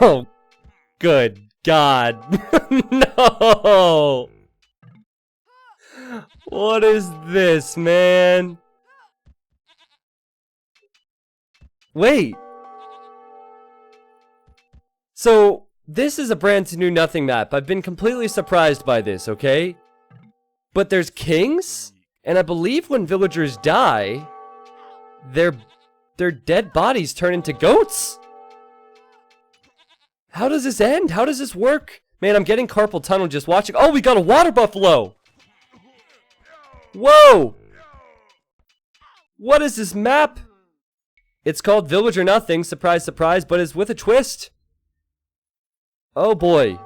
Oh, good God. No! What is this, man? Wait. So, this is a brand new nothing map. I've been completely surprised by this, okay? But there's kings? And I believe when villagers die, their dead bodies turn into goats? How does this end? How does this work? Man, I'm getting carpal tunnel just watching. Oh, we got a water buffalo! Whoa! What is this map? It's called Village or Nothing, surprise, surprise, but it's with a twist. Oh boy.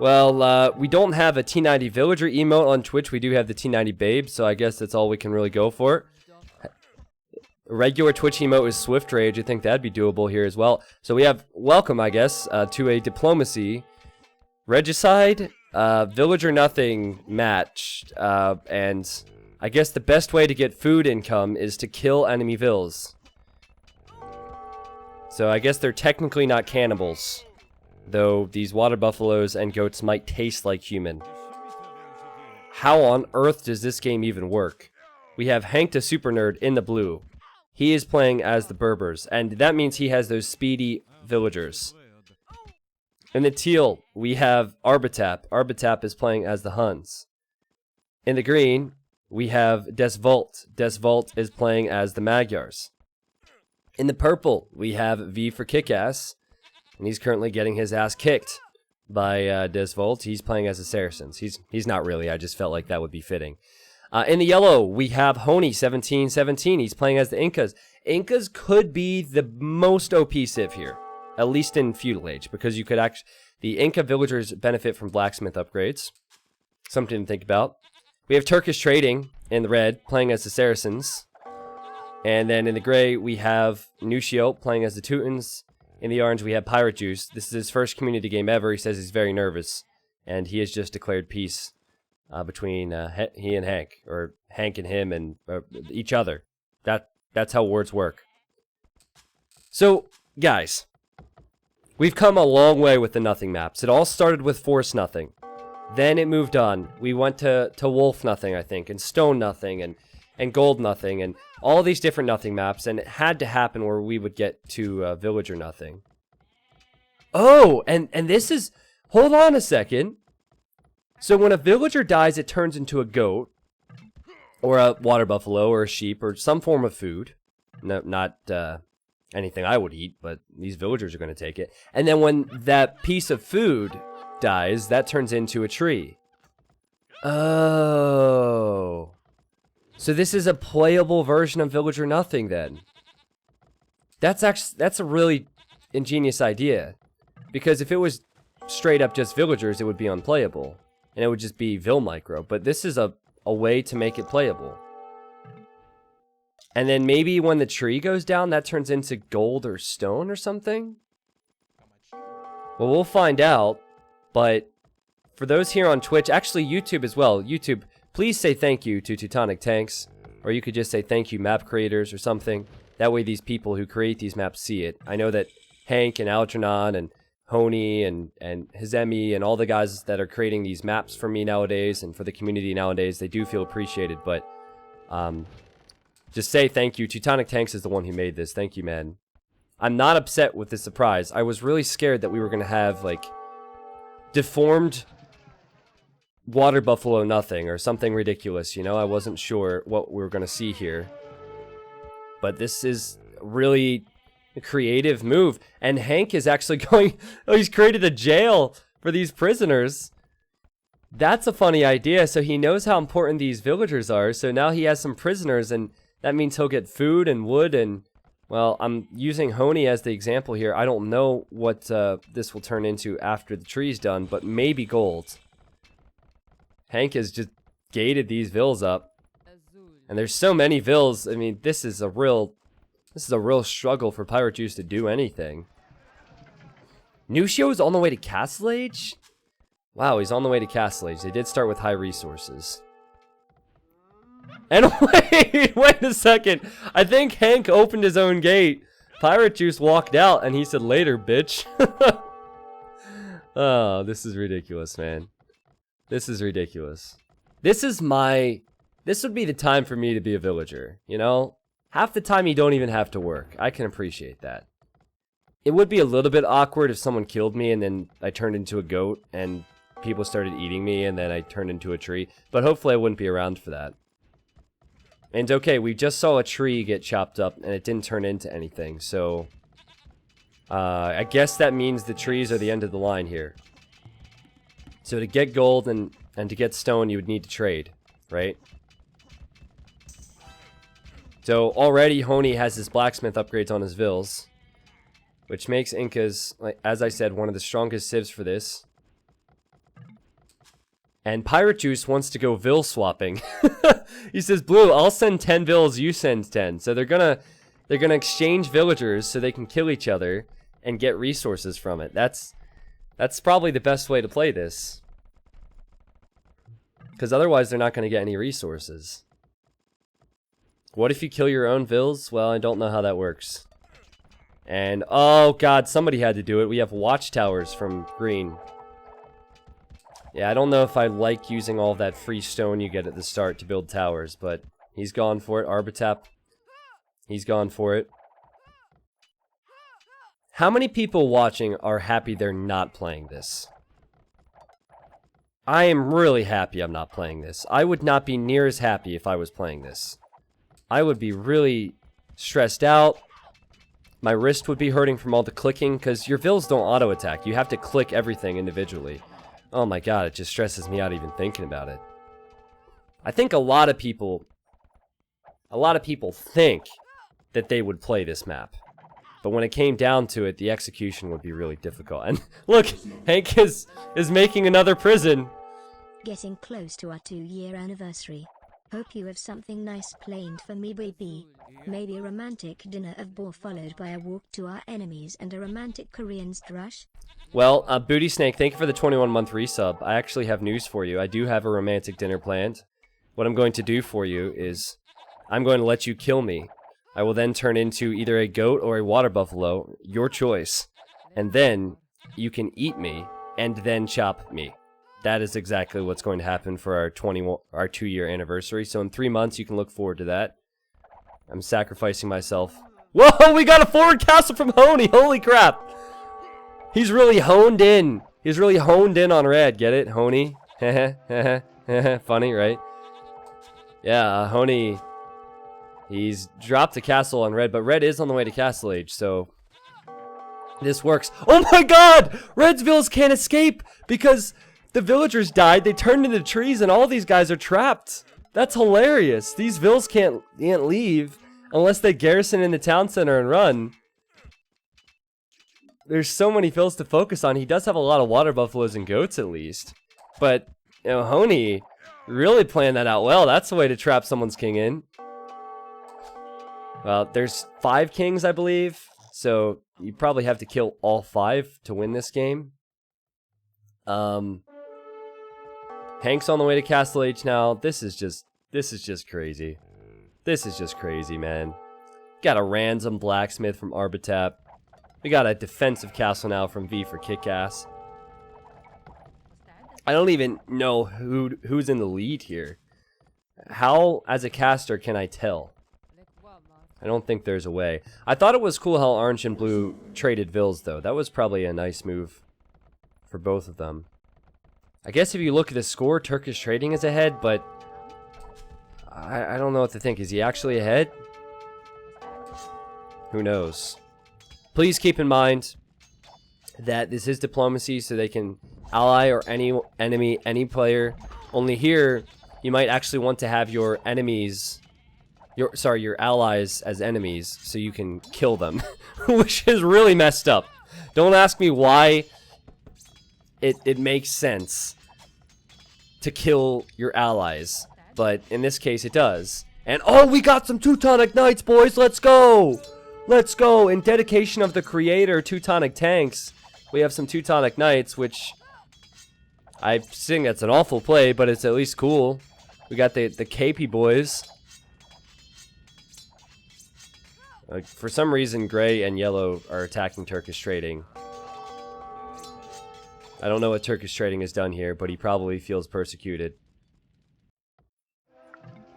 Well, we don't have a T90 Villager emote on Twitch. We do have the T90 Babe, so I guess that's all we can really go for. A regular Twitch emote is Swift Rage. I think that'd be doable here as well. So we have welcome, I guess, to a Diplomacy, Regicide, Village or Nothing match. And I guess the best way to get food income is to kill enemy vills. So I guess they're technically not cannibals, though these water buffaloes and goats might taste like human. How on earth does this game even work? We have Hank the Super Nerd in the blue. He is playing as the Berbers, and that means he has those speedy villagers. In the teal, we have Arbitap. Arbitap is playing as the Huns. In the green, we have Desvolt. Desvolt is playing as the Magyars. In the purple, we have V for Kickass, and he's currently getting his ass kicked by Desvolt. He's playing as the Saracens. He's not really. I just felt like that would be fitting. In the yellow, we have Honey 1717. He's playing as the Incas. Incas could be the most OP civ here, at least in Feudal Age, because you could actually... The Inca villagers benefit from blacksmith upgrades. Something to think about. We have Turkish Trading in the red, playing as the Saracens. And then in the gray, we have Nucio playing as the Teutons. In the orange, we have Pirate Juice. This is his first community game ever. He says he's very nervous. And he has just declared peace between he and Hank. Or Hank and him and each other. That's how words work. So, guys. We've come a long way with the Nothing maps. It all started with Force Nothing. Then it moved on. We went to Wolf Nothing, I think. And Stone Nothing. And Gold Nothing. And all these different Nothing maps. And it had to happen where we would get to Villager Nothing. Oh, and this is... Hold on a second. So when a villager dies, it turns into a goat. Or a water buffalo, or a sheep, or some form of food. No, not anything I would eat, but these villagers are going to take it. And then when that piece of food dies, that turns into a tree. Oh. So this is a playable version of Villager Nothing, then. That's a really ingenious idea. Because if it was straight up just villagers, it would be unplayable. And it would just be Vill Micro. But this is a way to make it playable. And then maybe when the tree goes down, that turns into gold or stone or something? Well, we'll find out. But for those here on Twitch, actually YouTube as well. YouTube, please say thank you to Teutonic Tanks. Or you could just say thank you map creators or something. That way these people who create these maps see it. I know that Hank and Algernon and Honey and Hizemi and all the guys that are creating these maps for me nowadays and for the community nowadays, they do feel appreciated, but just say thank you. Teutonic Tanks is the one who made this. Thank you, man. I'm not upset with this surprise. I was really scared that we were going to have, like, deformed water buffalo nothing or something ridiculous, you know? I wasn't sure what we were going to see here. But this is really... a creative move. And Hank is actually going... Oh, he's created a jail for these prisoners. That's a funny idea. So he knows how important these villagers are. So now he has some prisoners, and that means he'll get food and wood and... Well, I'm using Honey as the example here. I don't know what this will turn into after the tree's done, but maybe gold. Hank has just gated these vills up. And there's so many vills. I mean, this is a real struggle for Pirate Juice to do anything. Nucio is on the way to Castle Age? Wow, he's on the way to Castle Age. They did start with high resources. And wait a second. I think Hank opened his own gate Pirate Juice walked out and he said, later, bitch. Oh, this is ridiculous, man. This is ridiculous. This would be the time for me to be a villager, you know? Half the time you don't even have to work. I can appreciate that. It would be a little bit awkward if someone killed me and then I turned into a goat and people started eating me and then I turned into a tree. But hopefully I wouldn't be around for that. And okay, we just saw a tree get chopped up and it didn't turn into anything, so... I guess that means the trees are the end of the line here. So to get gold and to get stone, you would need to trade, right? So already Honi has his blacksmith upgrades on his vills, which makes Inca's, like, as I said, one of the strongest civs for this. And Pirate Juice wants to go vill swapping. He says, Blue, I'll send 10 vills, you send 10. So they're gonna exchange villagers so they can kill each other and get resources from it. That's probably the best way to play this. Because otherwise they're not going to get any resources. What if you kill your own vills? Well, I don't know how that works. And, oh god, somebody had to do it. We have watchtowers from green. Yeah, I don't know if I like using all that free stone you get at the start to build towers, but he's gone for it. Arbatap, he's gone for it. How many people watching are happy they're not playing this? I am really happy I'm not playing this. I would not be near as happy if I was playing this. I would be really stressed out. My wrist would be hurting from all the clicking, because your vills don't auto-attack. You have to click everything individually. Oh my god, it just stresses me out even thinking about it. I think a lot of people think that they would play this map. But when it came down to it, the execution would be really difficult. And look, Hank is making another prison. Getting close to our 2-year anniversary. Hope you have something nice planned for me, baby. Maybe a romantic dinner of boar followed by a walk to our enemies and a romantic Korean drush. Well, Booty Snake, thank you for the 21-month resub. I actually have news for you. I do have a romantic dinner planned. What I'm going to do for you is I'm going to let you kill me. I will then turn into either a goat or a water buffalo, your choice. And then you can eat me and then chop me. That is exactly what's going to happen for our 2-year anniversary. So in 3 months, you can look forward to that. I'm sacrificing myself. Whoa, we got a forward castle from Honi. Holy crap. He's really honed in. He's really honed in on red. Get it? Honi. Funny, right? Yeah, Honi. He's dropped a castle on red, but red is on the way to Castle Age, so this works. Oh my god! Red's vills can't escape because the villagers died, they turned into trees, and all these guys are trapped. That's hilarious. These vills can't leave unless they garrison in the town center and run. There's so many vills to focus on. He does have a lot of water buffaloes and goats at least. But, you know, Honi really planned that out well. That's the way to trap someone's king in. Well, there's 5 kings, I believe, so you probably have to kill all 5 to win this game. Hank's on the way to Castle Age now. This is just crazy. This is just crazy, man. Got a random blacksmith from Arbatap. We got a defensive castle now from V for Kickass. I don't even know who's in the lead here. How, as a caster, can I tell? I don't think there's a way. I thought it was cool how orange and blue traded vills, though. That was probably a nice move for both of them. I guess if you look at the score, Turkish Trading is ahead, but I don't know what to think. Is he actually ahead? Who knows? Please keep in mind that this is diplomacy, so they can ally or any enemy, any player. Only here, you might actually want to have your enemies... your allies as enemies so you can kill them, which is really messed up. Don't ask me why it makes sense to kill your allies, but in this case it does. And oh, we got some Teutonic Knights, boys. Let's go. Let's go. In dedication of the creator Teutonic Tanks, we have some Teutonic Knights, which I think that's an awful play, but it's at least cool. We got the KP boys. Like, for some reason, gray and yellow are attacking Turkish trading. I don't know what Turkish trading has done here, but he probably feels persecuted.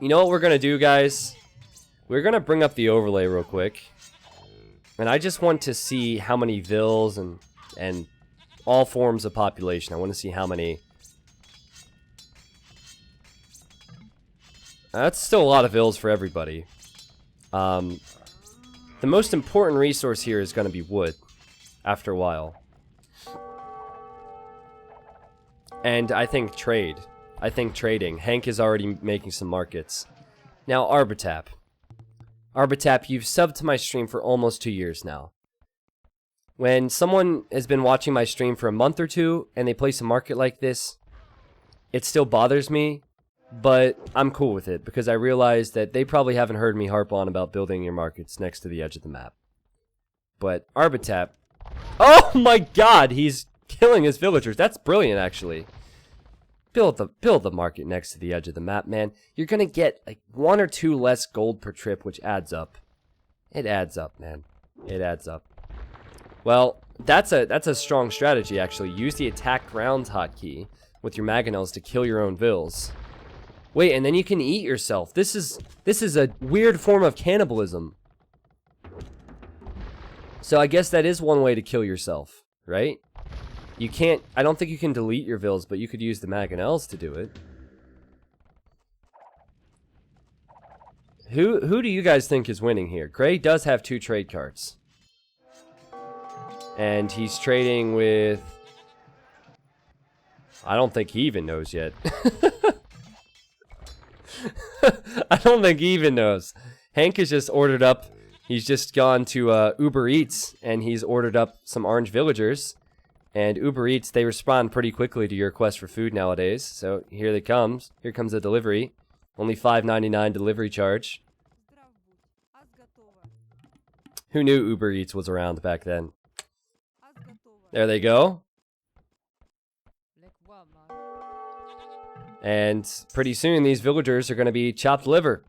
You know what we're gonna do, guys? We're gonna bring up the overlay real quick. And I just want to see how many vills and all forms of population. I want to see how many. That's still a lot of vills for everybody. The most important resource here is going to be wood, after a while. And I think trade. I think trading. Hank is already making some markets. Now, Arbatap. Arbatap, you've subbed to my stream for almost 2 years now. When someone has been watching my stream for a month or two, and they place a market like this, it still bothers me, but I'm cool with it, because I realize that they probably haven't heard me harp on about building your markets next to the edge of the map. But Arbatap... Oh my god, he's killing his villagers. That's brilliant, actually. Build the market next to the edge of the map, man. You're gonna get like 1 or 2 less gold per trip, which adds up. It adds up, man. It adds up. Well, that's a strong strategy, actually. Use the attack grounds hotkey with your mangonels to kill your own vills. Wait, and then you can eat yourself. This is a weird form of cannibalism. So I guess that is one way to kill yourself, right? You can't, I don't think you can delete your vills, but you could use the mangonels to do it. Who do you guys think is winning here? Gray does have 2 trade cards. And he's trading with... I don't think he even knows yet. I don't think he even knows. Hank has just ordered up... He's just gone to Uber Eats, and he's ordered up some orange villagers. And Uber Eats, they respond pretty quickly to your request for food nowadays. So here they comes. Here comes the delivery. Only $5.99 delivery charge. Who knew Uber Eats was around back then? There they go. And pretty soon these villagers are going to be chopped liver.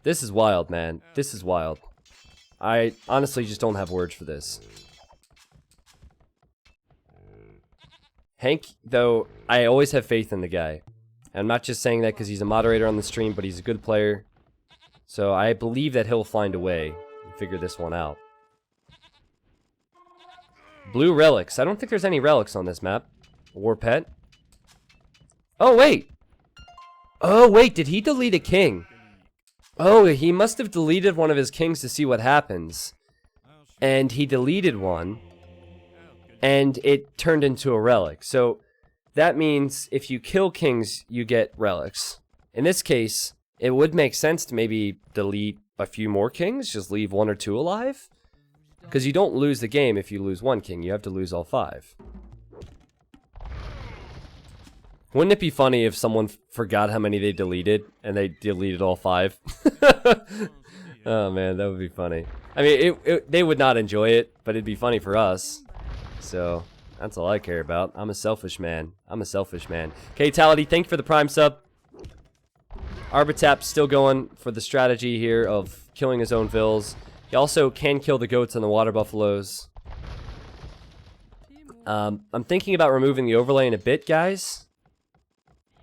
This is wild, man. This is wild. I honestly just don't have words for this. Hank, though, I always have faith in the guy. And I'm not just saying that because he's a moderator on the stream, but he's a good player. So I believe that he'll find a way and figure this one out. Blue relics. I don't think there's any relics on this map. War pet. Oh, wait! Oh, wait, did he delete a king? Oh, he must have deleted one of his kings to see what happens. And he deleted one. And it turned into a relic. So, that means if you kill kings, you get relics. In this case, it would make sense to maybe delete a few more kings, just leave 1 or 2 alive. Because you don't lose the game if you lose 1 king, you have to lose all 5. Wouldn't it be funny if someone forgot how many they deleted, and they deleted all 5? Oh man, that would be funny. I mean, they would not enjoy it, but it'd be funny for us. So, that's all I care about. I'm a selfish man. I'm a selfish man. Katality, thank you for the prime sub. Arbatap's still going for the strategy here of killing his own vills. He also can kill the goats and the water buffaloes. I'm thinking about removing the overlay in a bit, guys.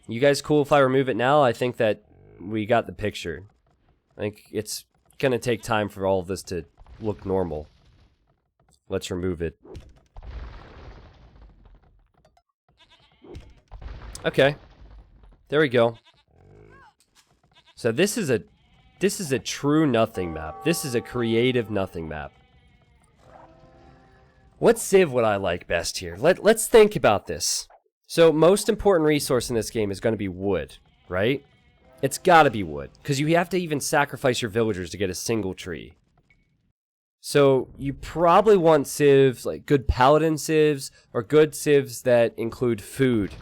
You guys cool if I remove it now? I think that we got the picture. I think it's gonna take time for all of this to look normal. Let's remove it. Okay. There we go. So this is a true nothing map. This is a creative nothing map. What civ would I like best here? Let's think about this. So, most important resource in this game is going to be wood, right? It's gotta be wood, because you have to even sacrifice your villagers to get a single tree. So, you probably want civs, like good paladin civs, or good civs that include food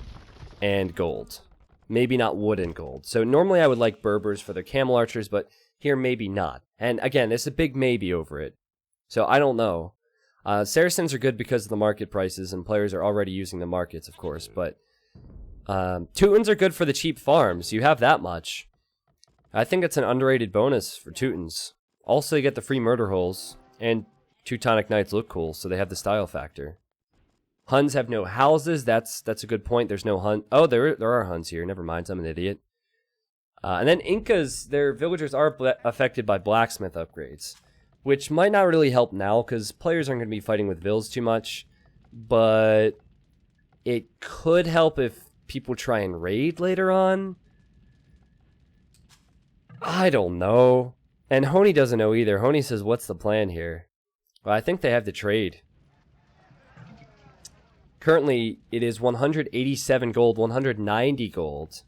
and gold. Maybe not wood and gold. So, normally I would like Berbers for their camel archers, but here maybe not. And again, there's a big maybe over it. So, I don't know. Saracens are good because of the market prices, and players are already using the markets, of course, but Teutons are good for the cheap farms. You have that much. I think it's an underrated bonus for Teutons. Also, you get the free murder holes, and Teutonic Knights look cool, so they have the style factor. Huns have no houses. That's a good point. There's no Hun. Oh, there are Huns here. Never mind. I'm an idiot. And then Incas, their villagers are affected by blacksmith upgrades, which might not really help now because players aren't going to be fighting with vills too much, but it could help if people try and raid later on. I don't know. And Honey doesn't know either. Honey says, what's the plan here? Well, I think they have to trade. Currently, it is 187 gold, 190 gold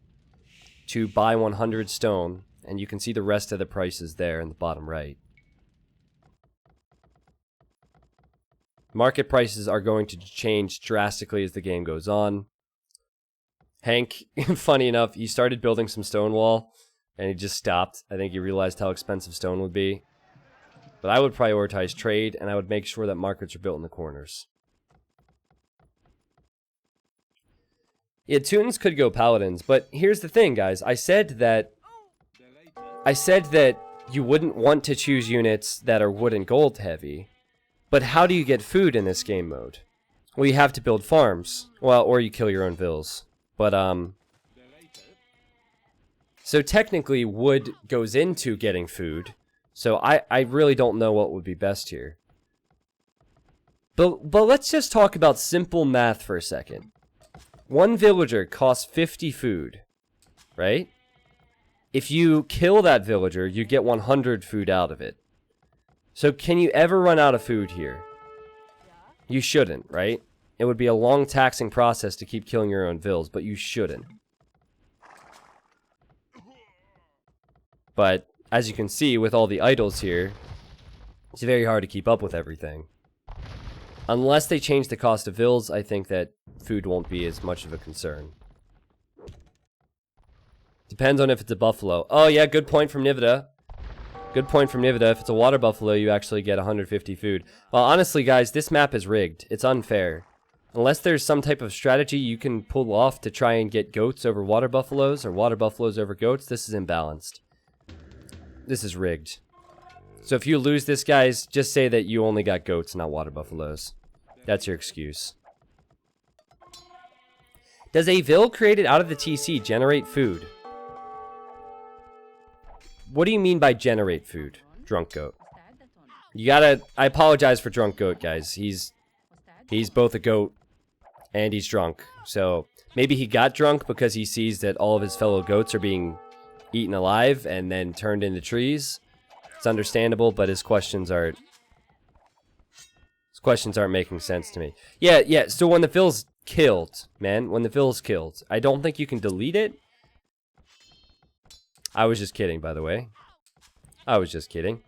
to buy 100 stone. And you can see the rest of the prices there in the bottom right. Market prices are going to change drastically as the game goes on. Hank, funny enough, he started building some stone wall. And he just stopped. I think he realized how expensive stone would be. But I would prioritize trade, and I would make sure that markets are built in the corners. Yeah, Teutons could go paladins, but here's the thing, guys. I said that you wouldn't want to choose units that are wood and gold heavy. But how do you get food in this game mode? Well, you have to build farms. Well, or you kill your own vills. But, so technically, wood goes into getting food. So I really don't know what would be best here. But let's just talk about simple math for a second. One villager costs 50 food, right? If you kill that villager, you get 100 food out of it. So can you ever run out of food here? You shouldn't, right? It would be a long, taxing process to keep killing your own vills, but you shouldn't. But, as you can see, with all the idols here, it's very hard to keep up with everything. Unless they change the cost of vills, I think that food won't be as much of a concern. Depends on if it's a buffalo. Oh yeah, good point from Nivida. Good point from Nivida. If it's a water buffalo, you actually get 150 food. Well, honestly, guys, this map is rigged. It's unfair. Unless there's some type of strategy you can pull off to try and get goats over water buffaloes, or water buffaloes over goats, this is imbalanced. This is rigged. So if you lose this, guys, just say that you only got goats, not water buffaloes. That's your excuse. Does a vill created out of the TC generate food? What do you mean by generate food, Drunk Goat? You gotta... I apologize for Drunk Goat, guys. He's both a goat and he's drunk. So maybe he got drunk because he sees that all of his fellow goats are being eaten alive and then turned into trees. It's understandable, but his questions aren't making sense to me. Yeah, so when the vill's killed, man, when the vill's killed, I don't think you can delete it. I was just kidding, by the way. I was just kidding.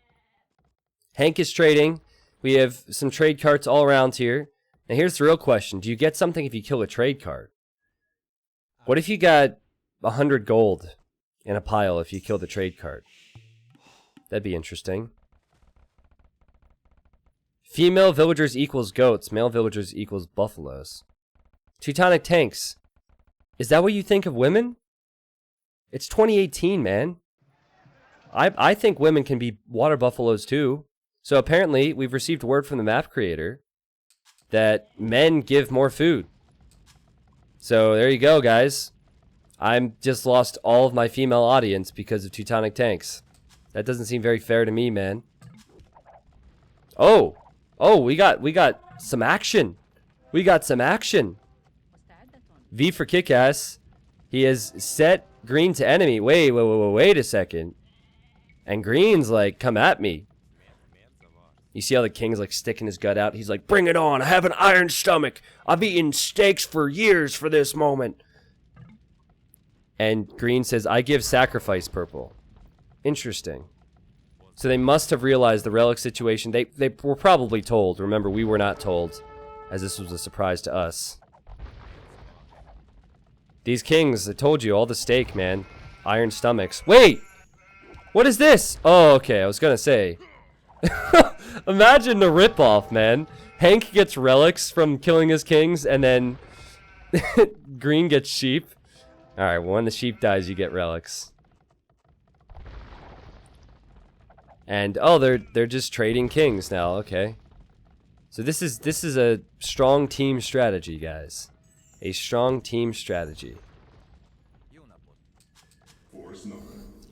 Hank is trading. We have some trade carts all around here. Now here's the real question. Do you get something if you kill a trade cart? What if you got 100 gold in a pile if you kill the trade cart? That'd be interesting. Female villagers equals goats. Male villagers equals buffaloes. Teutonic tanks. Is that what you think of women? It's 2018, man. I think women can be water buffaloes too. So apparently, we've received word from the map creator that men give more food. So there you go, guys. I'm just lost all of my female audience because of Teutonic tanks. That doesn't seem very fair to me, man. Oh, we got some action. We got some action. V for Kickass. He has set green to enemy. Wait a second. And green's like, come at me. You see how the king's like sticking his gut out? He's like, bring it on. I have an iron stomach. I've eaten steaks for years for this moment. And green says, I give sacrifice, purple. Interesting. So they must have realized the relic situation. They were probably told. Remember, we were not told, as this was a surprise to us. These kings, I told you, all the steak, man. Iron stomachs. Wait! What is this? Oh, okay, I was gonna say. Imagine the ripoff, man. Hank gets relics from killing his kings, and then Green gets sheep. Alright, well, when the sheep dies, you get relics. And oh, they're just trading kings now. Okay. So this is a strong team strategy, guys. A strong team strategy.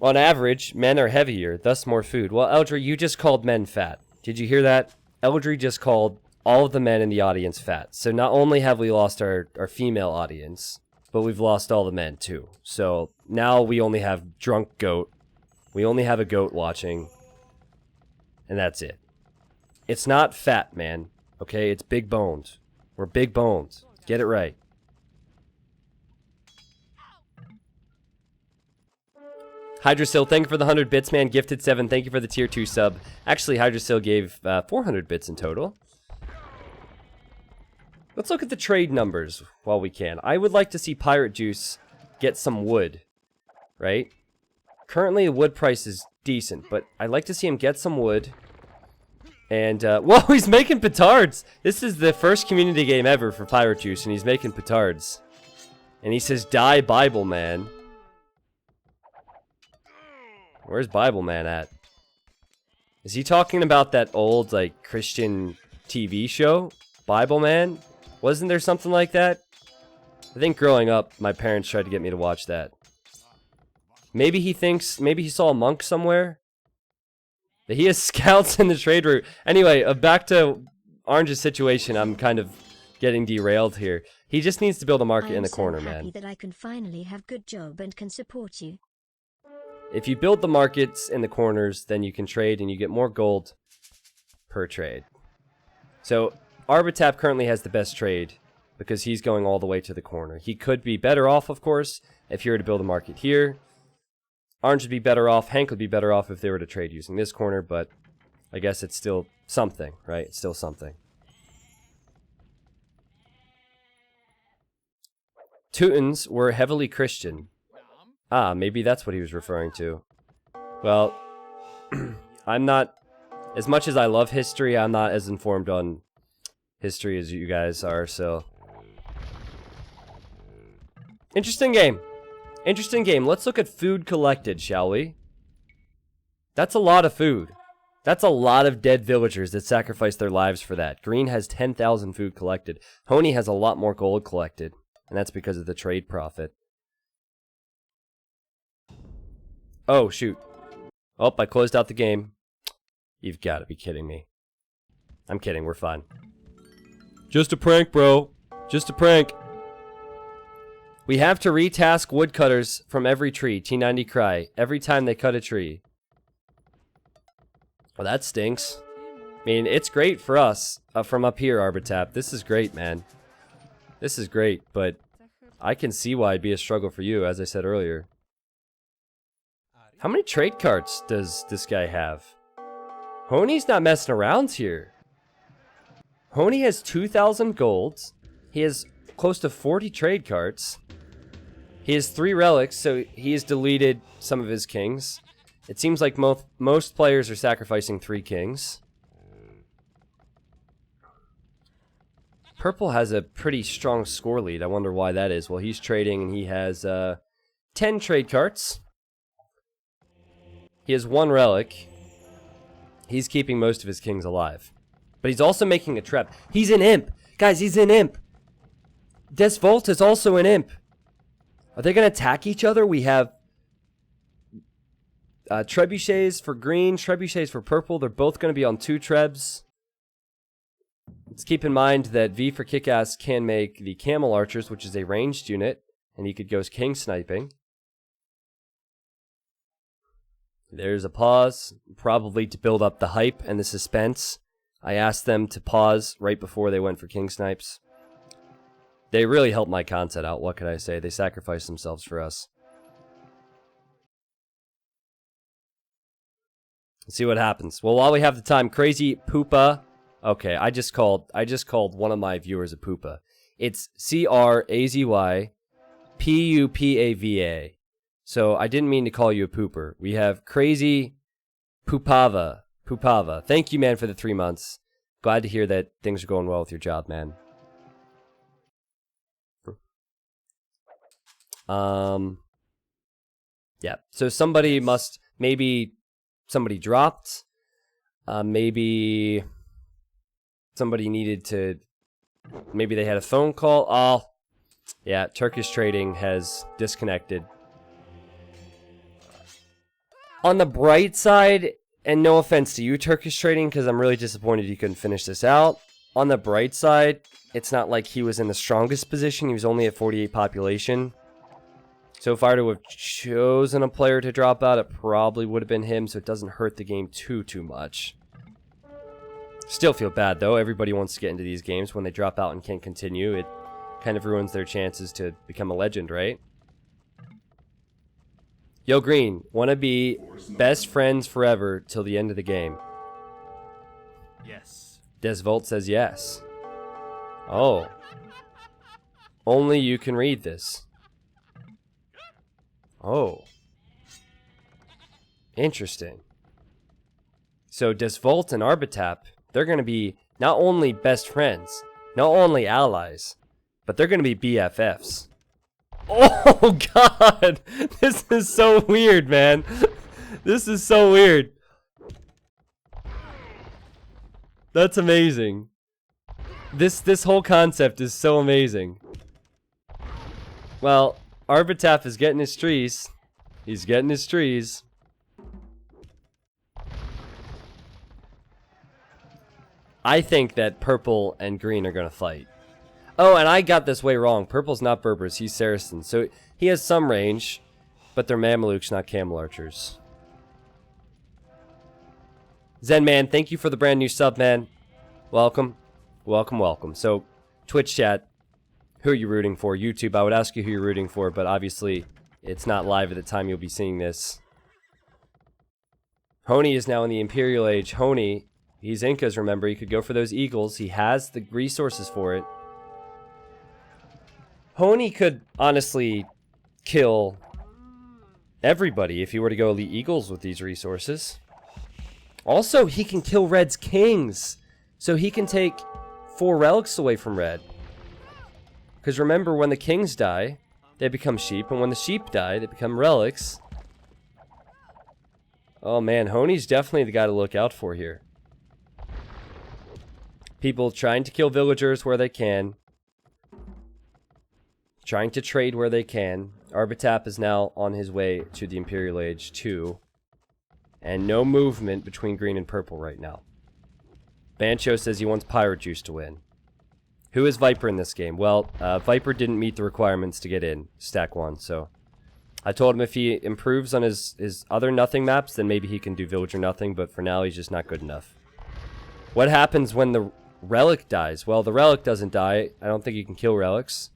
On average, men are heavier, thus more food. Well, Eldry, you just called men fat. Did you hear that? Eldry just called all of the men in the audience fat. So not only have we lost our female audience, but we've lost all the men too. So now we only have drunk goat. We only have a goat watching. And that's it. It's not fat, man. Okay, it's big boned. We're big boned. Get it right. Hydrasil, thank you for the 100 bits, man. Gifted 7, thank you for the tier 2 sub. Actually, Hydrasil gave 400 bits in total. Let's look at the trade numbers while we can. I would like to see Pirate Juice get some wood, right? Currently, the wood price is decent, but I'd like to see him get some wood. And, whoa, he's making petards! This is the first community game ever for Pirate Juice, and he's making petards. And he says, die Bible Man. Where's Bible Man at? Is he talking about that old, like, Christian TV show? Bible Man? Wasn't there something like that? I think growing up, my parents tried to get me to watch that. Maybe he saw a monk somewhere? He has scouts in the trade route. Anyway, back to Orange's situation. I'm kind of getting derailed here. He just needs to build a market in the corner, man. I'm so happy that I can finally have good job and can support you. If you build the markets in the corners, then you can trade and you get more gold per trade. So, Arbitab currently has the best trade because he's going all the way to the corner. He could be better off, of course, if you were to build a market here. Orange would be better off. Hank would be better off if they were to trade using this corner, but I guess it's still something, right? It's still something. Teutons were heavily Christian. Ah, maybe that's what he was referring to. Well, I'm not... As much as I love history, I'm not as informed on history as you guys are, so... Interesting game. Interesting game. Let's look at food collected, shall we? That's a lot of food. That's a lot of dead villagers that sacrificed their lives for that. Green has 10,000 food collected. Honey has a lot more gold collected. And that's because of the trade profit. Oh, shoot. Oh, I closed out the game. You've got to be kidding me. I'm kidding, we're fine. Just a prank, bro. Just a prank. We have to retask woodcutters from every tree. T90 cry. Every time they cut a tree. Well, that stinks. I mean, it's great for us from up here, Arbitab. This is great, man. This is great, but I can see why it'd be a struggle for you, as I said earlier. How many trade carts does this guy have? Honey's not messing around here. Honey has 2,000 golds. He has close to 40 trade carts. He has 3 relics, so he has deleted some of his kings. It seems like most players are sacrificing 3 kings. Purple has a pretty strong score lead. I wonder why that is. Well, he's trading and he has 10 trade carts. He has 1 relic. He's keeping most of his kings alive. But he's also making a trap. He's an imp! Guys, he's an imp! Desvolt is also an imp! Are they going to attack each other? We have trebuchets for green, trebuchets for purple. They're both going to be on 2 trebs. Let's keep in mind that V for Kickass can make the Camel Archers, which is a ranged unit, and he could go king sniping. There's a pause, probably to build up the hype and the suspense. I asked them to pause right before they went for king snipes. They really helped my content out, what could I say? They sacrificed themselves for us. Let's see what happens. Well, while we have the time, Crazy Poopa. Okay, I just called one of my viewers a Poopa. It's CRAZY PUPAVA. So I didn't mean to call you a pooper. We have Crazy Poopava. Thank you, man, for the 3 months. Glad to hear that things are going well with your job, man. Yeah. So somebody must maybe somebody dropped. Maybe somebody needed to... Maybe they had a phone call. Oh, yeah, Turkish trading has disconnected. On the bright side, and no offense to you, Turkish trading, because I'm really disappointed you couldn't finish this out. On the bright side, it's not like he was in the strongest position. He was only at 48 population. So if I were to have chosen a player to drop out, it probably would have been him, so it doesn't hurt the game too much. Still feel bad, though. Everybody wants to get into these games. When they drop out and can't continue, it kind of ruins their chances to become a legend, right? Yo, Green, wanna be best friends forever till the end of the game? Yes. Desvolt says yes. Oh. Only you can read this. Oh. Interesting. So Desvolt and Arbatap, they're going to be not only best friends, not only allies, but they're going to be BFFs. Oh god! This is so weird, man. This is so weird. That's amazing. This whole concept is so amazing. Well, Arbatap is getting his trees. He's getting his trees. I think that purple and green are going to fight. Oh, and I got this way wrong. Purple's not Berbers, he's Saracen. So he has some range, but they're Mamelukes, not Camel Archers. Zenman, thank you for the brand new sub, man. Welcome. Welcome, welcome. So, Twitch chat, who are you rooting for? YouTube, I would ask you who you're rooting for, but obviously it's not live at the time you'll be seeing this. Hony is now in the Imperial Age. Hony, he's Incas, remember. He could go for those eagles. He has the resources for it. Hony could honestly kill everybody if he were to go elite eagles with these resources. Also, he can kill Red's kings. So he can take 4 relics away from Red. Because remember, when the kings die, they become sheep. And when the sheep die, they become relics. Oh man, Hony's definitely the guy to look out for here. People trying to kill villagers where they can. Trying to trade where they can. Arbatap is now on his way to the Imperial Age 2. And no movement between green and purple right now. Bancho says he wants Pirate Juice to win. Who is Viper in this game? Well, Viper didn't meet the requirements to get in Stack 1, so... I told him if he improves on his other nothing maps, then maybe he can do Villager Nothing, but for now he's just not good enough. What happens when the relic dies? Well, the relic doesn't die. I don't think you can kill relics.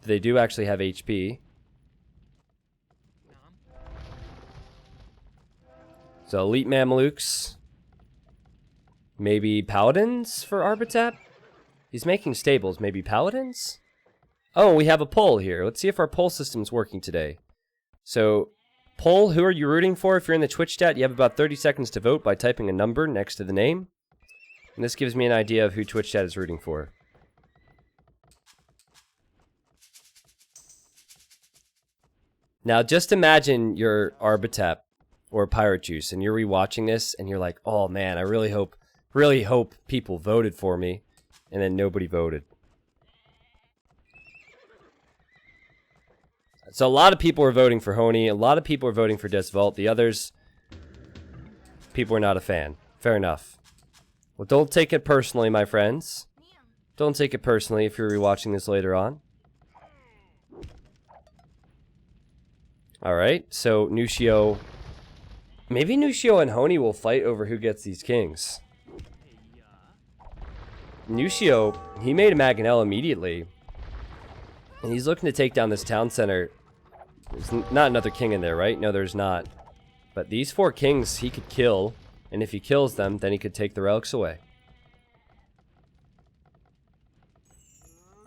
They do actually have HP. So, Elite Mamelukes. Maybe Paladins for Arbatap? He's making stables. Maybe Paladins? Oh, we have a poll here. Let's see if our poll system's working today. So, poll, who are you rooting for? If you're in the Twitch chat, you have about 30 seconds to vote by typing a number next to the name. And this gives me an idea of who Twitch chat is rooting for. Now, just imagine you're Arbatap or Pirate Juice, and you're rewatching this, and you're like, oh man, I really hope people voted for me, and then nobody voted. So a lot of people are voting for Hony, a lot of people are voting for Desvolt, the others, people are not a fan. Fair enough. Well, don't take it personally, my friends. Don't take it personally if you're rewatching this later on. Alright, so Nushio... Maybe Nushio and Hony will fight over who gets these kings. Nushio, he made a Mangonel immediately. And he's looking to take down this town center. There's not another king in there, right? No, there's not. But these 4 kings he could kill. And if he kills them, then he could take the relics away.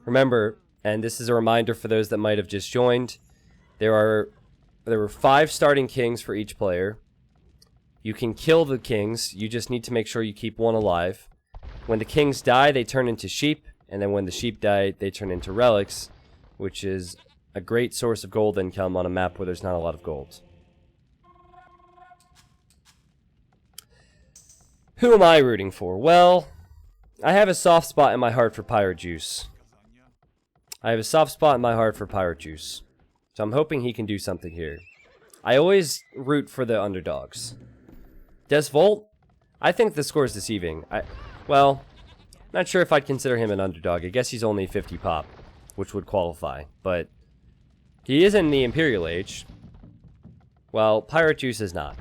Remember, and this is a reminder for those that might have just joined, there were 5 starting kings for each player. You can kill the kings, you just need to make sure you keep 1 alive. When the kings die, they turn into sheep, and then when the sheep die, they turn into relics, which is a great source of gold income on a map where there's not a lot of gold. Who am I rooting for? Well, I have a soft spot in my heart for Pirate Juice. I have a soft spot in my heart for Pirate Juice. So I'm hoping he can do something here. I always root for the underdogs. Des Volt, I think the score is deceiving. Well, not sure if I'd consider him an underdog. I guess he's only 50 pop, which would qualify. But he is in the Imperial Age. Well, Pirate Juice is not.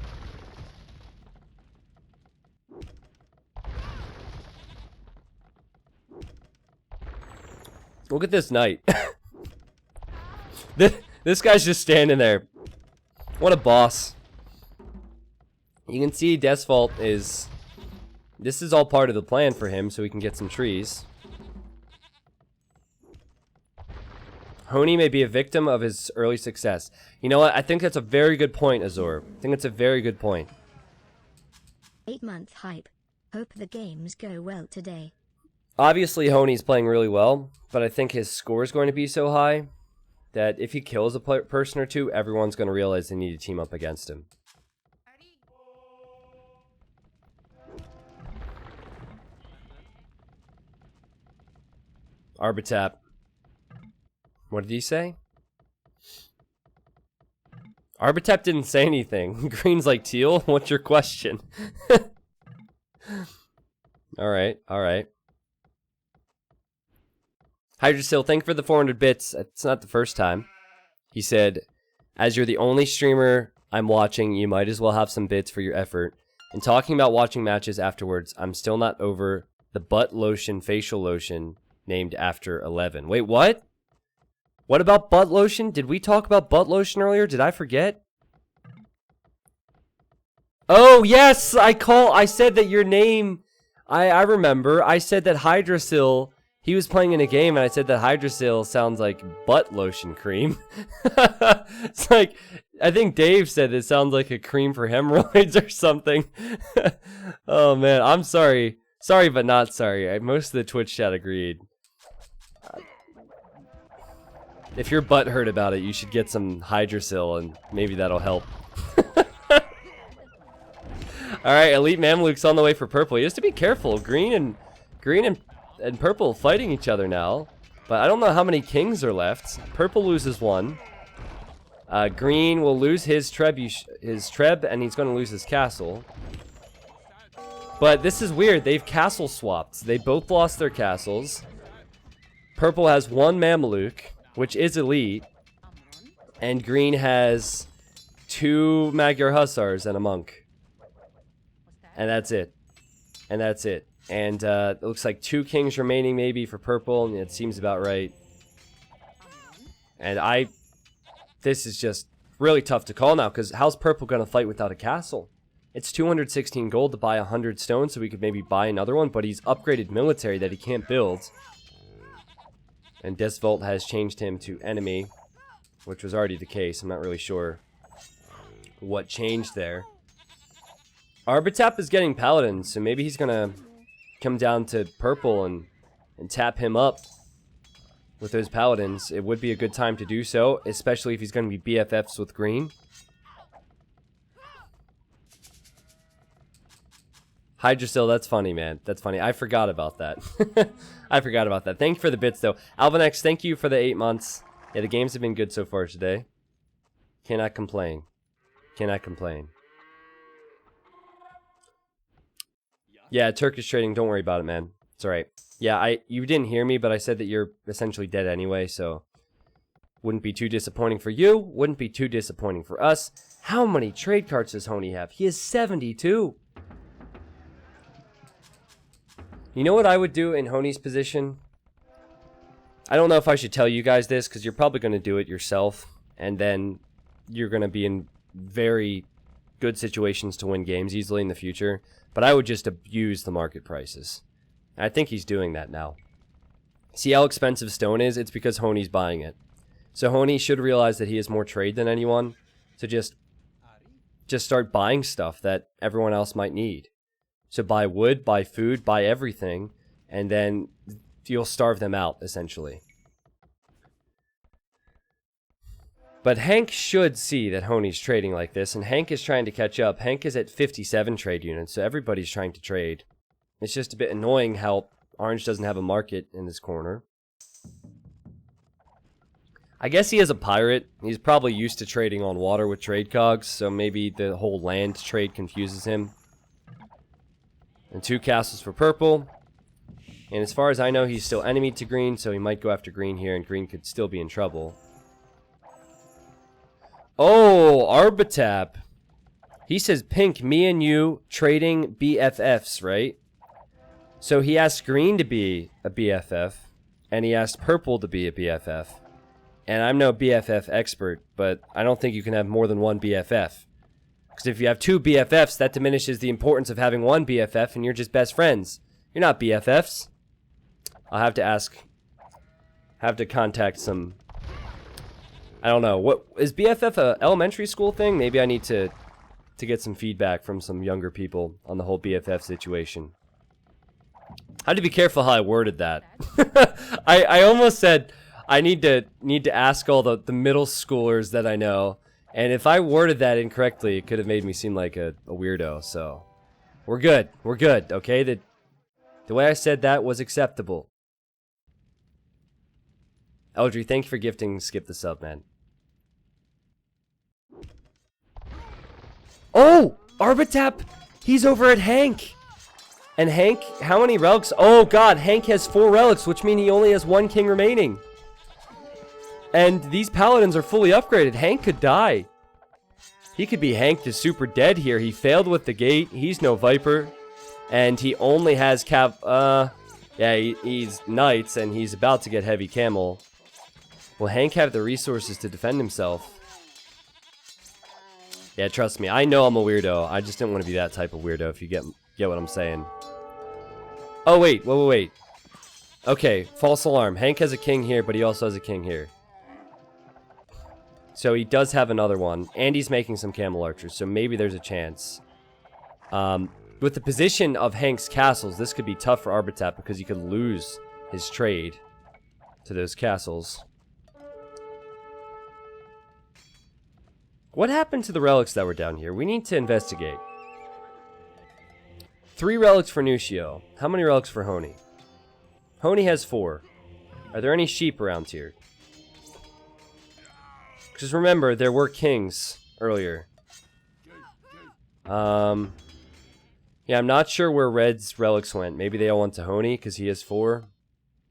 Look at this knight. This guy's just standing there. What a boss. You can see Desvault is... This is all part of the plan for him, so we can get some trees. Honey may be a victim of his early success. You know what? I think that's a very good point, Azor. I think that's a very good point. 8-month hype. Hope the games go well today. Obviously, Honey's playing really well, but I think his score is going to be so high that if he kills a person or two, everyone's going to realize they need to team up against him. Arbitap. What did he say? Arbitap didn't say anything. Green's like, teal? What's your question? Alright, alright. Hydrasil, thank you for the 400 bits. It's not the first time. He said, as you're the only streamer I'm watching, you might as well have some bits for your effort. And talking about watching matches afterwards, I'm still not over the butt lotion facial lotion named after 11. Wait, what? What about butt lotion? Did we talk about butt lotion earlier? Did I forget? Oh, yes! I said that your name... I remember. I said that Hydrasil... He was playing in a game and I said that Hydrasil sounds like butt lotion cream. It's like, I think Dave said it sounds like a cream for hemorrhoids or something. Oh man, I'm sorry. Sorry but not sorry. Most of the Twitch chat agreed. If your butt hurt about it, you should get some Hydrasil and maybe that'll help. Alright, Elite Mameluke's on the way for purple. He has to be careful. Green and purple fighting each other now, but I don't know how many kings are left. Purple loses one. Green will lose his treb, and he's going to lose his castle. But this is weird. They've castle swapped. They both lost their castles. Purple has one Mameluke, which is elite, and Green has 2 Magyar Hussars and a monk. And that's it. And that's it. And it looks like 2 kings remaining maybe for purple, and it seems about right. And this is just really tough to call now, because how's purple going to fight without a castle? It's 216 gold to buy 100 stones, so we could maybe buy another one, but he's upgraded military that he can't build. And Desvault has changed him to enemy, which was already the case. I'm not really sure what changed there. Arbitap is getting paladins, so maybe he's going to come down to purple and tap him up with those paladins. It would be a good time to do so, especially if he's going to be BFFs with Green. Hydrasil, that's funny, man. That's funny. I forgot about that. I forgot about that. Thank you for the bits, though. Alvinex, thank you for the 8 months. Yeah, the games have been good so far today. Cannot complain. Cannot complain. Yeah, Turkish trading, don't worry about it, man. It's alright. Yeah, you didn't hear me, but I said that you're essentially dead anyway, so... Wouldn't be too disappointing for you, wouldn't be too disappointing for us. How many trade cards does Honey have? He has 72! You know what I would do in Honey's position? I don't know if I should tell you guys this, because you're probably going to do it yourself, and then you're going to be in very good situations to win games easily in the future. But I would just abuse the market prices. And I think he's doing that now. See how expensive stone is? It's because Honey's buying it. So Honey should realize that he has more trade than anyone. So just start buying stuff that everyone else might need. So buy wood, buy food, buy everything. And then you'll starve them out, essentially. But Hank should see that Honey's trading like this, and Hank is trying to catch up. Hank is at 57 trade units, so everybody's trying to trade. It's just a bit annoying how Orange doesn't have a market in this corner. I guess he is a pirate. He's probably used to trading on water with trade cogs, so maybe the whole land trade confuses him. And 2 castles for purple. And as far as I know, he's still enemy to green, so he might go after green here, and green could still be in trouble. Oh, Arbitap. He says, Pink, me and you trading BFFs, right? So he asked green to be a BFF, and he asked purple to be a BFF. And I'm no BFF expert, but I don't think you can have more than one BFF. Because if you have 2 BFFs, that diminishes the importance of having 1 BFF, and you're just best friends. You're not BFFs. I'll have to contact some... I don't know. What is BFF a elementary school thing? Maybe I need to get some feedback from some younger people on the whole BFF situation. I had to be careful how I worded that. I almost said I need to ask all the middle schoolers that I know, and if I worded that incorrectly, it could have made me seem like a weirdo. So we're good. We're good. Okay. The way I said that was acceptable. Eldry, thank you for gifting Skip the Sub, man. Oh! Arbitap! He's over at Hank! And Hank, how many relics? Oh god, Hank has 4 relics, which mean he only has 1 king remaining. And these paladins are fully upgraded. Hank could die. He could be Hank to super dead here. He failed with the gate. He's no Viper. And he only has yeah, he's Knights, and he's about to get Heavy Camel. Will Hank have the resources to defend himself? Yeah, trust me. I know I'm a weirdo. I just didn't want to be that type of weirdo, if you get what I'm saying. Oh, wait. Wait. Okay, false alarm. Hank has a king here, but he also has a king here. So he does have another one, and he's making some camel archers, so maybe there's a chance. With the position of Hank's castles, this could be tough for Arbitap because he could lose his trade to those castles. What happened to the relics that were down here? We need to investigate. 3 relics for Nucio. How many relics for Honey? Honey has 4. Are there any sheep around here? Because remember, there were kings earlier. Yeah, I'm not sure where Red's relics went. Maybe they all went to Honey because he has 4.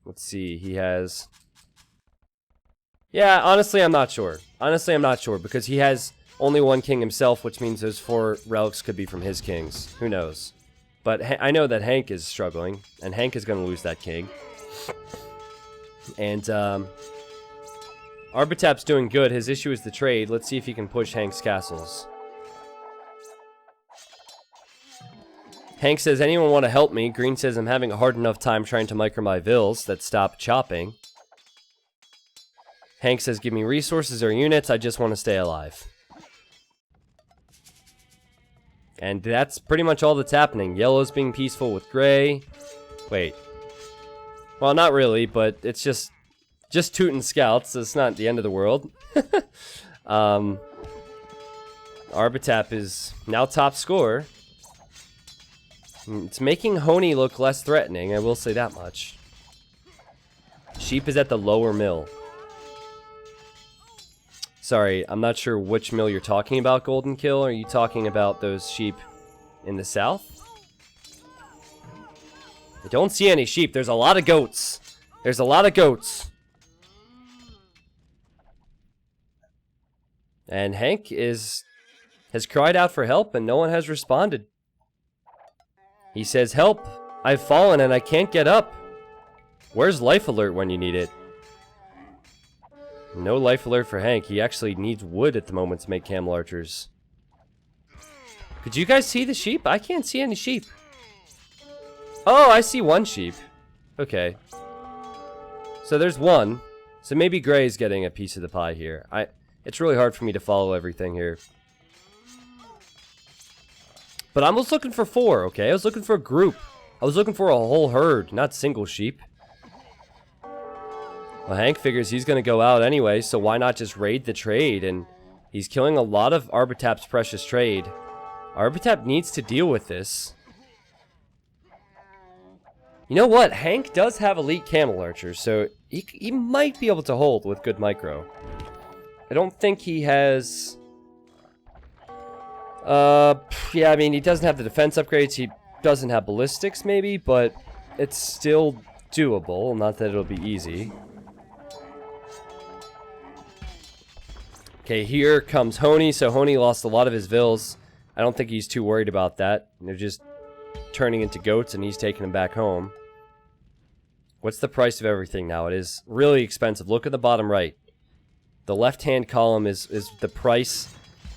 Let's see, he has... Yeah, honestly, I'm not sure. Honestly, I'm not sure because he has only 1 king himself, which means those 4 relics could be from his kings. Who knows? But I know that Hank is struggling, and Hank is going to lose that king. And, Arbitap's doing good. His issue is the trade. Let's see if he can push Hank's castles. Hank says, anyone want to help me? Green says, I'm having a hard enough time trying to micro my vills that stop chopping. Hank says, give me resources or units. I just want to stay alive. And that's pretty much all that's happening. Yellow's being peaceful with gray. Wait. Well, not really, but it's just tootin' scouts, so it's not the end of the world. Arbitap is now top scorer. It's making Honey look less threatening, I will say that much. Sheep is at the lower mill. Sorry, I'm not sure which mill you're talking about, Golden Kill. Are you talking about those sheep in the south? I don't see any sheep. There's a lot of goats. There's a lot of goats. And Hank has cried out for help and no one has responded. He says, help! I've fallen and I can't get up. Where's life alert when you need it? No life alert for Hank. He actually needs wood at the moment to make camel archers. Could you guys see the sheep? I can't see any sheep. Oh, I see 1 sheep. Okay. So there's 1. So maybe Gray's getting a piece of the pie here. It's really hard for me to follow everything here. But I was looking for 4, okay? I was looking for a group. I was looking for a whole herd, not single sheep. Well, Hank figures he's going to go out anyway, so why not just raid the trade? And he's killing a lot of Arbitap's precious trade. Arbitap needs to deal with this. You know what? Hank does have elite camel archers, so he might be able to hold with good micro. I don't think he has... yeah, I mean, he doesn't have the defense upgrades. He doesn't have ballistics, maybe, but it's still doable. Not that it'll be easy. Okay, here comes Honey. So Honey lost a lot of his vills. I don't think he's too worried about that. They're just turning into goats, and he's taking them back home. What's the price of everything now? It is really expensive. Look at the bottom right. The left-hand column is the price,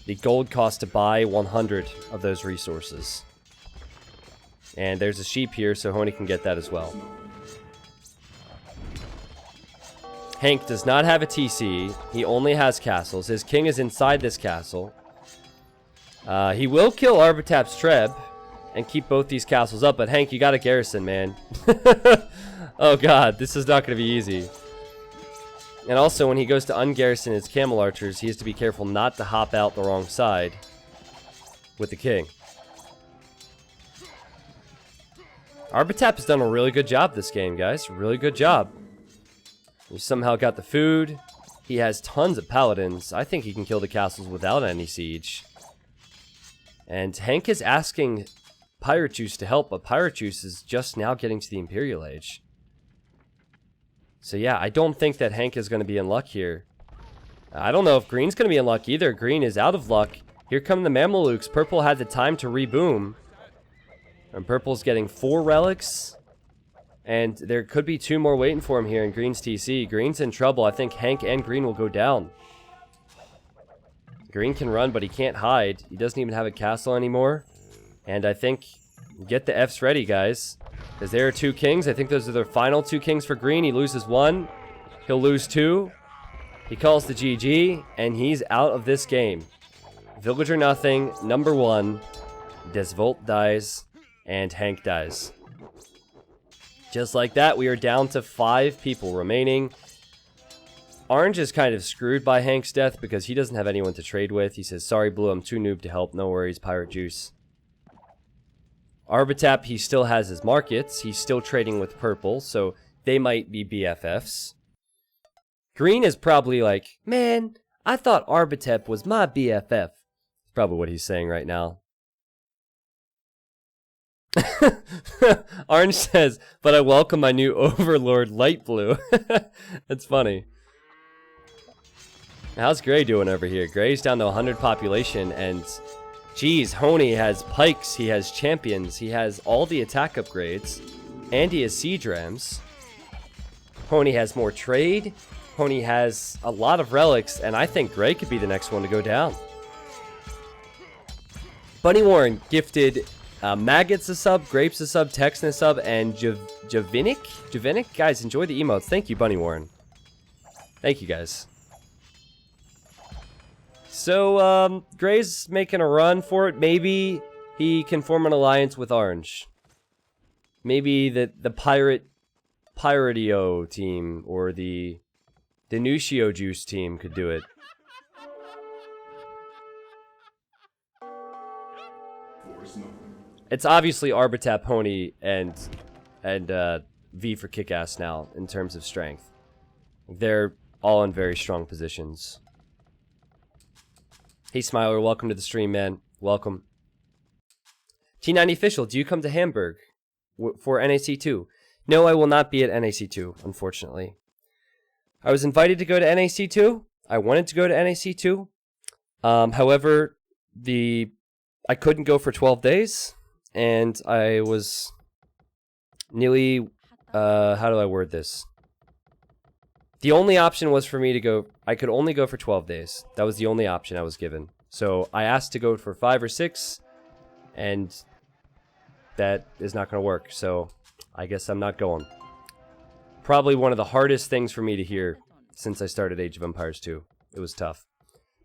the gold cost to buy 100 of those resources. And there's a sheep here, so Honey can get that as well. Hank does not have a TC. He only has castles. His king is inside this castle. He will kill Arbitap's Treb and keep both these castles up, but Hank, you got a garrison, man. Oh god, this is not going to be easy. And also, when he goes to ungarrison his camel archers, he has to be careful not to hop out the wrong side with the king. Arbitap has done a really good job this game, guys. Really good job. He somehow got the food. He has tons of paladins. I think he can kill the castles without any siege. And Hank is asking Pirate Juice to help, but Pirate Juice is just now getting to the Imperial Age. So yeah, I don't think that Hank is going to be in luck here. I don't know if Green's going to be in luck either. Green is out of luck. Here come the Mamelukes. Purple had the time to reboom. And Purple's getting 4 relics. And there could be 2 more waiting for him here in Green's TC. Green's in trouble. I think Hank and Green will go down. Green can run, but he can't hide. He doesn't even have a castle anymore. And I think, get the Fs ready, guys. Because there are 2 kings. I think those are the final 2 kings for Green. He loses 1. He'll lose 2. He calls the GG, and he's out of this game. Villager nothing, number 1. Desvolt dies, and Hank dies. Just like that, we are down to 5 people remaining. Orange is kind of screwed by Hank's death because he doesn't have anyone to trade with. He says, sorry, Blue, I'm too noob to help. No worries, Pirate Juice. Arbitap, he still has his markets. He's still trading with Purple, so they might be BFFs. Green is probably like, man, I thought Arbitap was my BFF. That's probably what he's saying right now. Orange says, but I welcome my new overlord, Light Blue. That's funny. How's Gray doing over here? Gray's down to 100 population, and geez, Honey has pikes, he has champions, he has all the attack upgrades, and he has siege rams. Honey has more trade, Honey has a lot of relics, and I think Gray could be the next one to go down. Bunny Warren gifted Maggots a sub, Grapes a sub, Texan a sub, and Javinic? Guys, enjoy the emotes. Thank you, Bunny Warren. Thank you, guys. So, Gray's making a run for it. Maybe he can form an alliance with Orange. Maybe the Piratio team or the Denucio Juice team could do it. It's obviously Arbitap, Honey, and V for Kickass now in terms of strength. They're all in very strong positions. Hey Smiler, welcome to the stream, man. Welcome. T90 Official, do you come to Hamburg for NAC2? No, I will not be at NAC2, unfortunately. I was invited to go to NAC2. I wanted to go to NAC2. However, I couldn't go for 12 days. And I was nearly, how do I word this? The only option was for me to go, I could only go for 12 days. That was the only option I was given. So I asked to go for 5 or 6, and that is not going to work. So I guess I'm not going. Probably one of the hardest things for me to hear since I started Age of Empires 2. It was tough.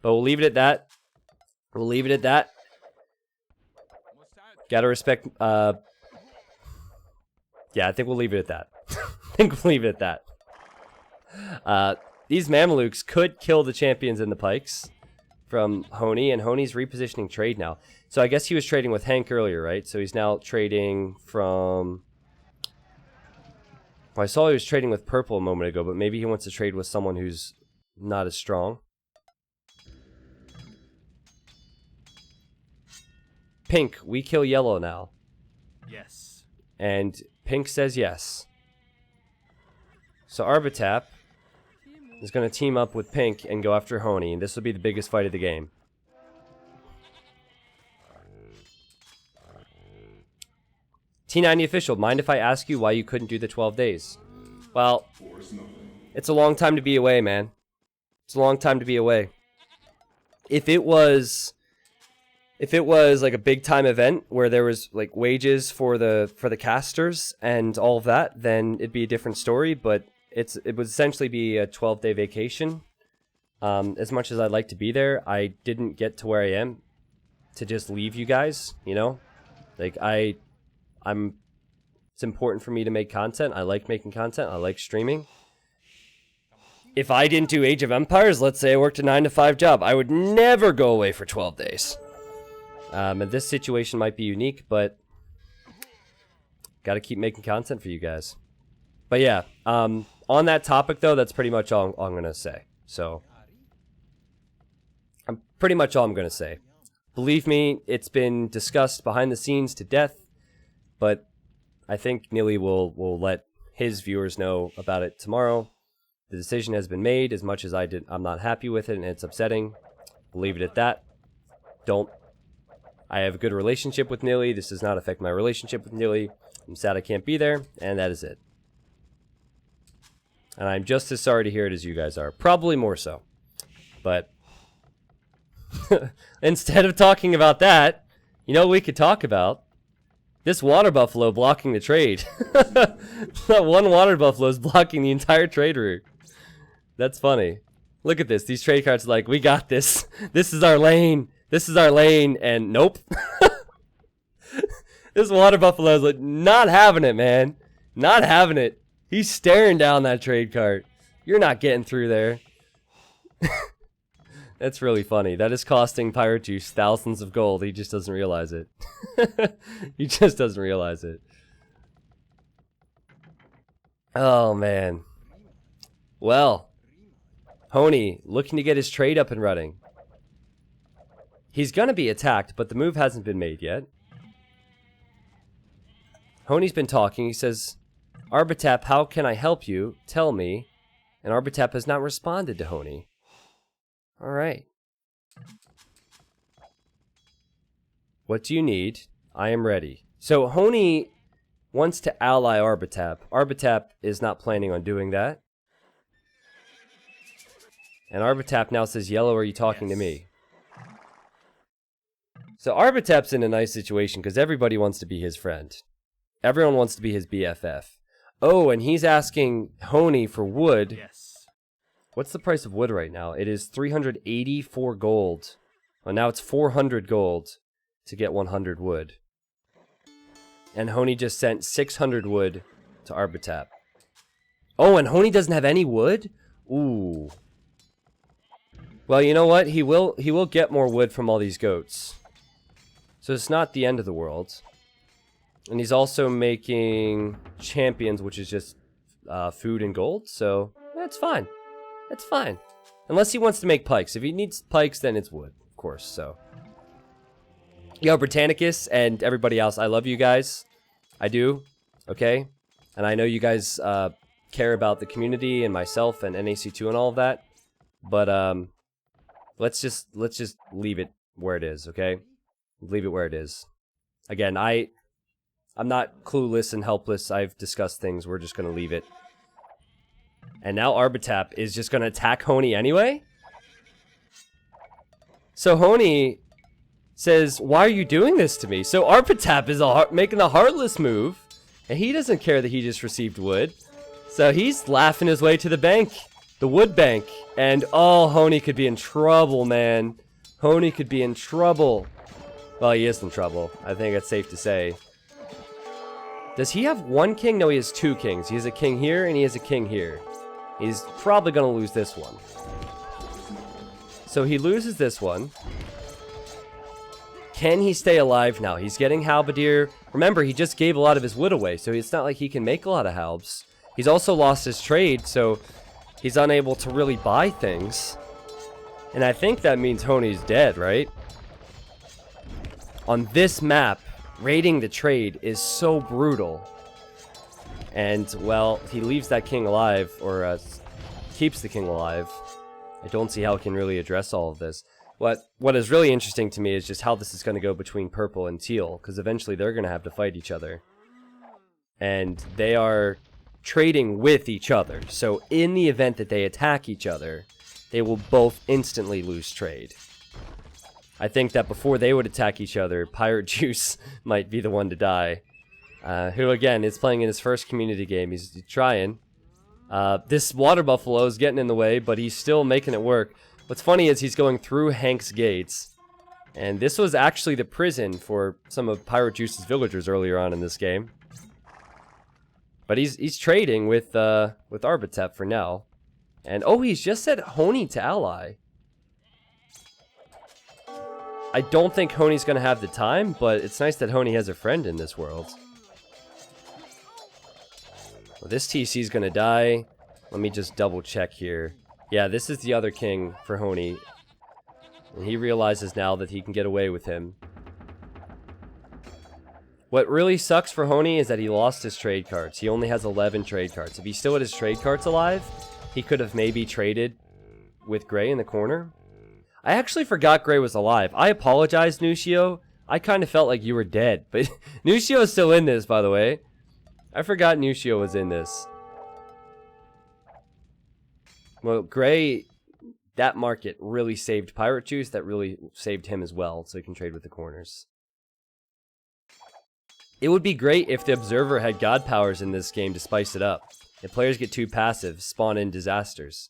But we'll leave it at that. We'll leave it at that. Gotta respect, yeah, I think we'll leave it at that. I think we'll leave it at that. These Mamelukes could kill the champions and the pikes from Hony, and Hony's repositioning trade now. So I guess he was trading with Hank earlier, right? So he's now trading from... Well, I saw he was trading with Purple a moment ago, but maybe he wants to trade with someone who's not as strong. Pink, we kill Yellow now. Yes. And Pink says yes. So Arbatap is going to team up with Pink and go after Hony, and this will be the biggest fight of the game. T90 official, mind if I ask you why you couldn't do the 12 days? Well, it's a long time to be away, man. It's a long time to be away. If it was like a big time event where there was like wages for the casters and all of that, then it'd be a different story, but it would essentially be a 12-day vacation. As much as I'd like to be there, I didn't get to where I am to just leave you guys, you know? Like it's important for me to make content. I like making content. I like streaming. If I didn't do Age of Empires, let's say I worked a 9-to-5 job, I would never go away for 12 days. And this situation might be unique, but gotta keep making content for you guys. But yeah, on that topic though, that's pretty much all I'm gonna say. So, pretty much all I'm gonna say. Believe me, it's been discussed behind the scenes to death, but I think Nilly will let his viewers know about it tomorrow. The decision has been made. As much as I'm not happy with it and it's upsetting. We'll leave it at that. I have a good relationship with Nilly. This does not affect my relationship with Nilly. I'm sad I can't be there, and that is it. And I'm just as sorry to hear it as you guys are. Probably more so. But instead of talking about that, you know what we could talk about? This water buffalo blocking the trade. That one water buffalo is blocking the entire trade route. That's funny. Look at this. These trade cards are like, we got this. This is our lane. This is our lane. And nope. This water buffalo is like, not having it, man. Not having it. He's staring down that trade cart. You're not getting through there. That's really funny. That is costing Pirate Juice thousands of gold. He just doesn't realize it. He just doesn't realize it. Oh, man. Well, Hony looking to get his trade up and running. He's going to be attacked, but the move hasn't been made yet. Hony's been talking. He says, Arbatap, how can I help you? Tell me. And Arbatap has not responded to Hony. Alright. What do you need? I am ready. So Hony wants to ally Arbatap. Arbatap is not planning on doing that. And Arbatap now says, Yellow, are you talking to me? So Arbatap's in a nice situation because everybody wants to be his friend. Everyone wants to be his BFF. Oh, and he's asking Hony for wood. Yes. What's the price of wood right now? It is 384 gold. Well, now it's 400 gold to get 100 wood. And Hony just sent 600 wood to Arbatap. Oh, and Hony doesn't have any wood? Ooh. Well, you know what? He will get more wood from all these goats. So it's not the end of the world. And he's also making champions, which is just food and gold. So that's fine. That's fine. Unless he wants to make pikes. If he needs pikes, then it's wood, of course. So, yo, Britannicus and everybody else, I love you guys. I do. Okay? And I know you guys care about the community and myself and NAC2 and all of that. But let's just leave it where it is, okay? Leave it where it is. Again, I'm not clueless and helpless. I've discussed things. We're just going to leave it. And now Arbatap is just going to attack Hony anyway? So Hony says, why are you doing this to me? So Arbatap is making the heartless move. And he doesn't care that he just received wood. So he's laughing his way to the bank. The wood bank. And oh, Hony could be in trouble, man. Hony could be in trouble. Well, he is in trouble. I think it's safe to say. Does he have one king? No, he has two kings. He has a king here and he has a king here. He's probably going to lose this one. So he loses this one. Can he stay alive now? He's getting Halberdier. Remember, he just gave a lot of his wood away, so it's not like he can make a lot of halbs. He's also lost his trade, so he's unable to really buy things. And I think that means Honi's dead, right? On this map, raiding the trade is so brutal. And, well, he leaves that king alive, or keeps the king alive. I don't see how it can really address all of this. What is really interesting to me is just how this is going to go between purple and teal, because eventually they're going to have to fight each other. And they are trading with each other, so in the event that they attack each other, they will both instantly lose trade. I think that before they would attack each other, Pirate Juice might be the one to die. Who, again, is playing in his first community game. He's trying. This Water Buffalo is getting in the way, but he's still making it work. What's funny is he's going through Hank's gates. And this was actually the prison for some of Pirate Juice's villagers earlier on in this game. But he's trading with Arbatep for now. And, oh, he's just said Honi to ally. I don't think Honi's going to have the time, but it's nice that Honi has a friend in this world. Well, this TC is going to die. Let me just double check here. Yeah, this is the other king for Honi. And he realizes now that he can get away with him. What really sucks for Honi is that he lost his trade cards. He only has 11 trade cards. If he still had his trade cards alive, he could have maybe traded with Gray in the corner. I actually forgot Gray was alive. I apologize, Nushio. I kind of felt like you were dead. But Nushio is still in this, by the way. I forgot Nushio was in this. Well, Gray, that market really saved Pirate Juice. That really saved him as well, so he can trade with the corners. It would be great if the Observer had God powers in this game to spice it up. If players get too passive, spawn in disasters.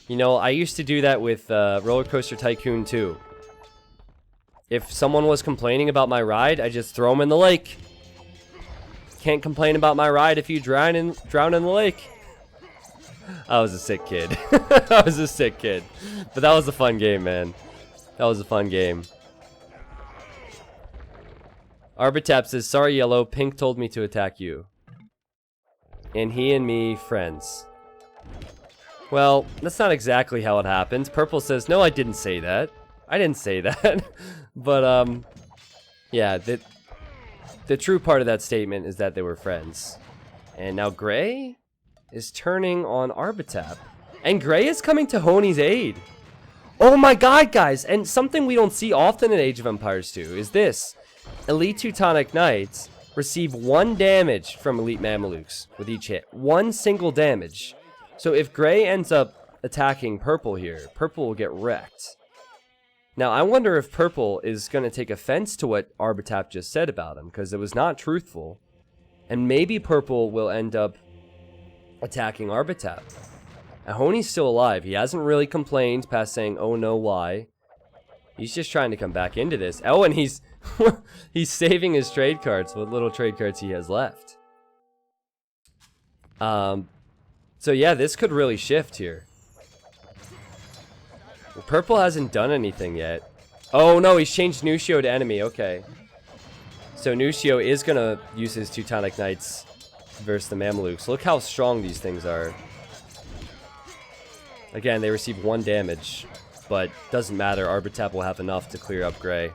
You know, I used to do that with Roller Coaster Tycoon 2. If someone was complaining about my ride, I just throw them in the lake. Can't complain about my ride if you drown in the lake. I was a sick kid. I was a sick kid. But that was a fun game, man. That was a fun game. Arbatap says, sorry, Yellow. Pink told me to attack you. And he and me, friends. Well, that's not exactly how it happens. Purple says, no, I didn't say that. I didn't say that. But, yeah, the true part of that statement is that they were friends. And now Gray is turning on Arbatap. And Gray is coming to Honi's aid. Oh my god, guys! And something we don't see often in Age of Empires 2 is this. Elite Teutonic Knights receive 1 damage from Elite Mamelukes with each hit. 1 single damage. So if Gray ends up attacking Purple here, Purple will get wrecked. Now, I wonder if Purple is going to take offense to what Arbatap just said about him, because it was not truthful. And maybe Purple will end up attacking Arbatap. Now, Honi's still alive. He hasn't really complained past saying, oh no, why? He's just trying to come back into this. Oh, and he's he's saving his trade cards, what little trade cards he has left. So yeah, this could really shift here. Well, Purple hasn't done anything yet. Oh no, he's changed Nushio to enemy, okay. So Nushio is gonna use his Teutonic Knights versus the Mamelukes. Look how strong these things are. Again, they receive 1 damage, but doesn't matter. Arbatap will have enough to clear up Gray.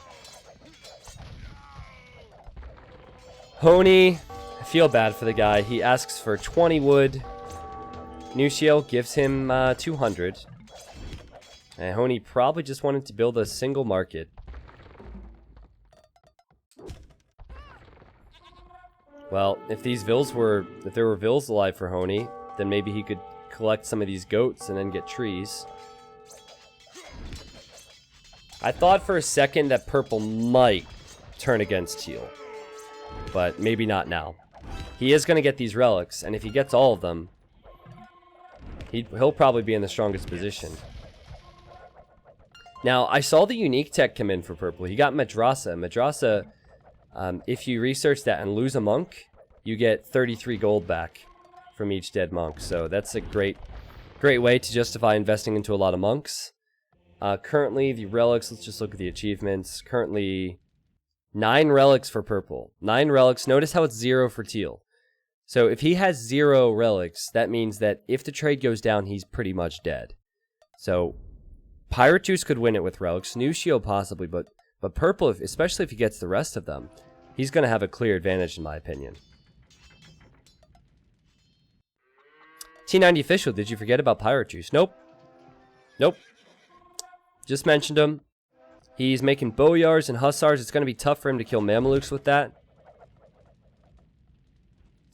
Honi, I feel bad for the guy. He asks for 20 wood. Nushio gives him 200. And Honi probably just wanted to build a single market. Well, if there were vills alive for Honi, then maybe he could collect some of these goats and then get trees. I thought for a second that Purple might turn against Teal, but maybe not now. He is going to get these relics, and if he gets all of them, he'll probably be in the strongest position. Now, I saw the unique tech come in for Purple. He got Madrasa. Madrasa, if you research that and lose a monk, you get 33 gold back from each dead monk. So that's a great way to justify investing into a lot of monks. Currently, the relics, let's just look at the achievements. Currently, 9 relics for purple. 9 relics. Notice how it's 0 for teal. So if he has 0 relics, that means that if the trade goes down, he's pretty much dead. So Pirate Juice could win it with relics. Nucio possibly, but purple, especially if he gets the rest of them, he's going to have a clear advantage in my opinion. T90 Official, did you forget about Pirate Juice? Nope. Nope. Just mentioned him. He's making Boyars and Hussars. It's going to be tough for him to kill Mamelukes with that.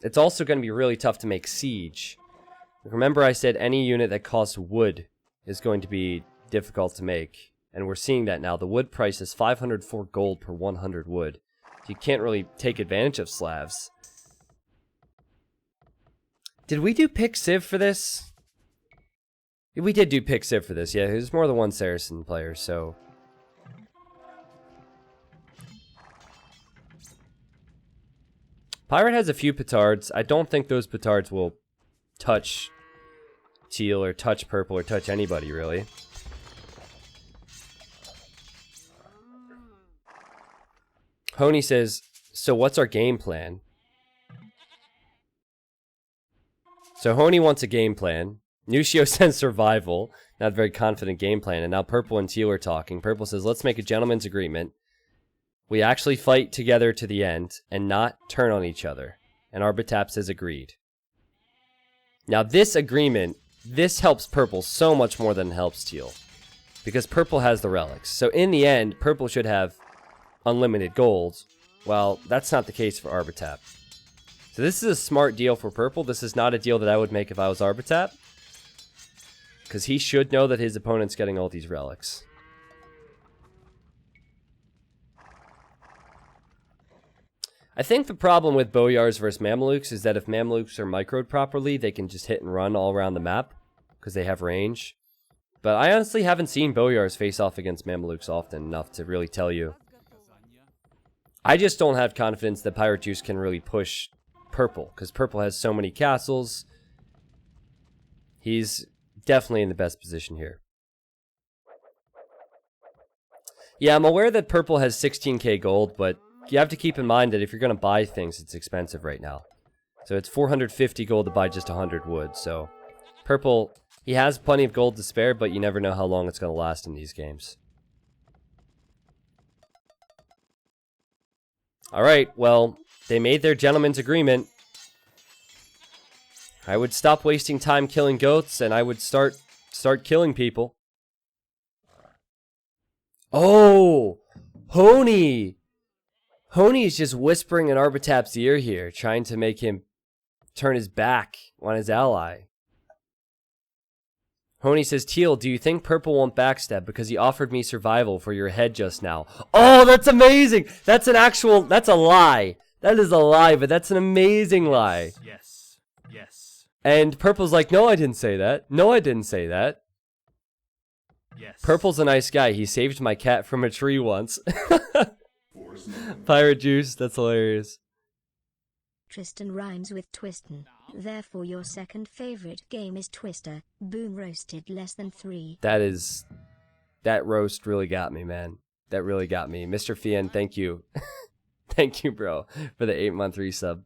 It's also going to be really tough to make Siege. Remember I said any unit that costs wood is going to be difficult to make. And we're seeing that now. The wood price is 504 gold per 100 wood. You can't really take advantage of Slavs. Did we do Pick Civ for this? We did do Pick Civ for this, yeah. There's more than one Saracen player, so... Pirate has a few petards. I don't think those petards will touch teal or touch purple or touch anybody, really. Honey says, so what's our game plan? So Honey wants a game plan. Nucio sends survival. Not a very confident game plan. And now Purple and Teal are talking. Purple says, let's make a gentleman's agreement. We actually fight together to the end and not turn on each other. And Arbatap says agreed. Now this agreement, this helps Purple so much more than it helps Teal. Because Purple has the relics. So in the end, Purple should have unlimited gold. Well, that's not the case for Arbatap. So this is a smart deal for Purple. This is not a deal that I would make if I was Arbatap. Because he should know that his opponent's getting all these relics. I think the problem with Boyars versus Mamelukes is that if Mamelukes are microed properly, they can just hit and run all around the map. Because they have range. But I honestly haven't seen Boyars face off against Mamelukes often enough to really tell you. I just don't have confidence that Pirate Juice can really push Purple. Because Purple has so many castles. He's definitely in the best position here. Yeah, I'm aware that Purple has 16k gold, but you have to keep in mind that if you're going to buy things, it's expensive right now. So it's 450 gold to buy just 100 wood. So Purple, he has plenty of gold to spare, but you never know how long it's going to last in these games. Alright, well, they made their gentleman's agreement. I would stop wasting time killing goats, and I would start killing people. Oh! Honey! Honey is just whispering in Arbatap's ear here, trying to make him turn his back on his ally. Honey says, Teal, do you think Purple won't backstab because he offered me survival for your head just now? Oh, that's amazing! That's an actual, that's a lie. That is a lie, but that's an amazing lie. Yes. Yes. And Purple's like, no, I didn't say that. No, I didn't say that. Yes. Purple's a nice guy. He saved my cat from a tree once. Pirate Juice, that's hilarious. Tristan rhymes with Twistin. Therefore your second favorite game is Twister. Boom, roasted less than 3. That roast really got me, man. That really got me. Mr. Fien, thank you. Thank you, bro, for the 8-month resub.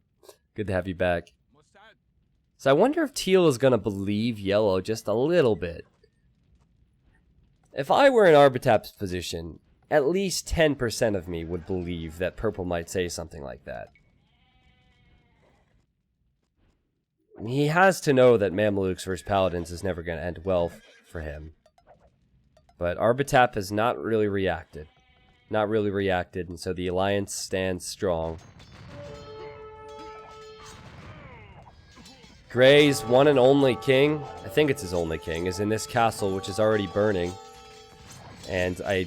Good to have you back. So I wonder if Teal is going to believe Yellow just a little bit. If I were in Arbatap's position, at least 10% of me would believe that Purple might say something like that. He has to know that Mamelukes versus Paladins is never going to end well for him. But Arbatap has not really reacted. Not really reacted, and so the alliance stands strong. Grey's one and only king, I think it's his only king, is in this castle, which is already burning. And I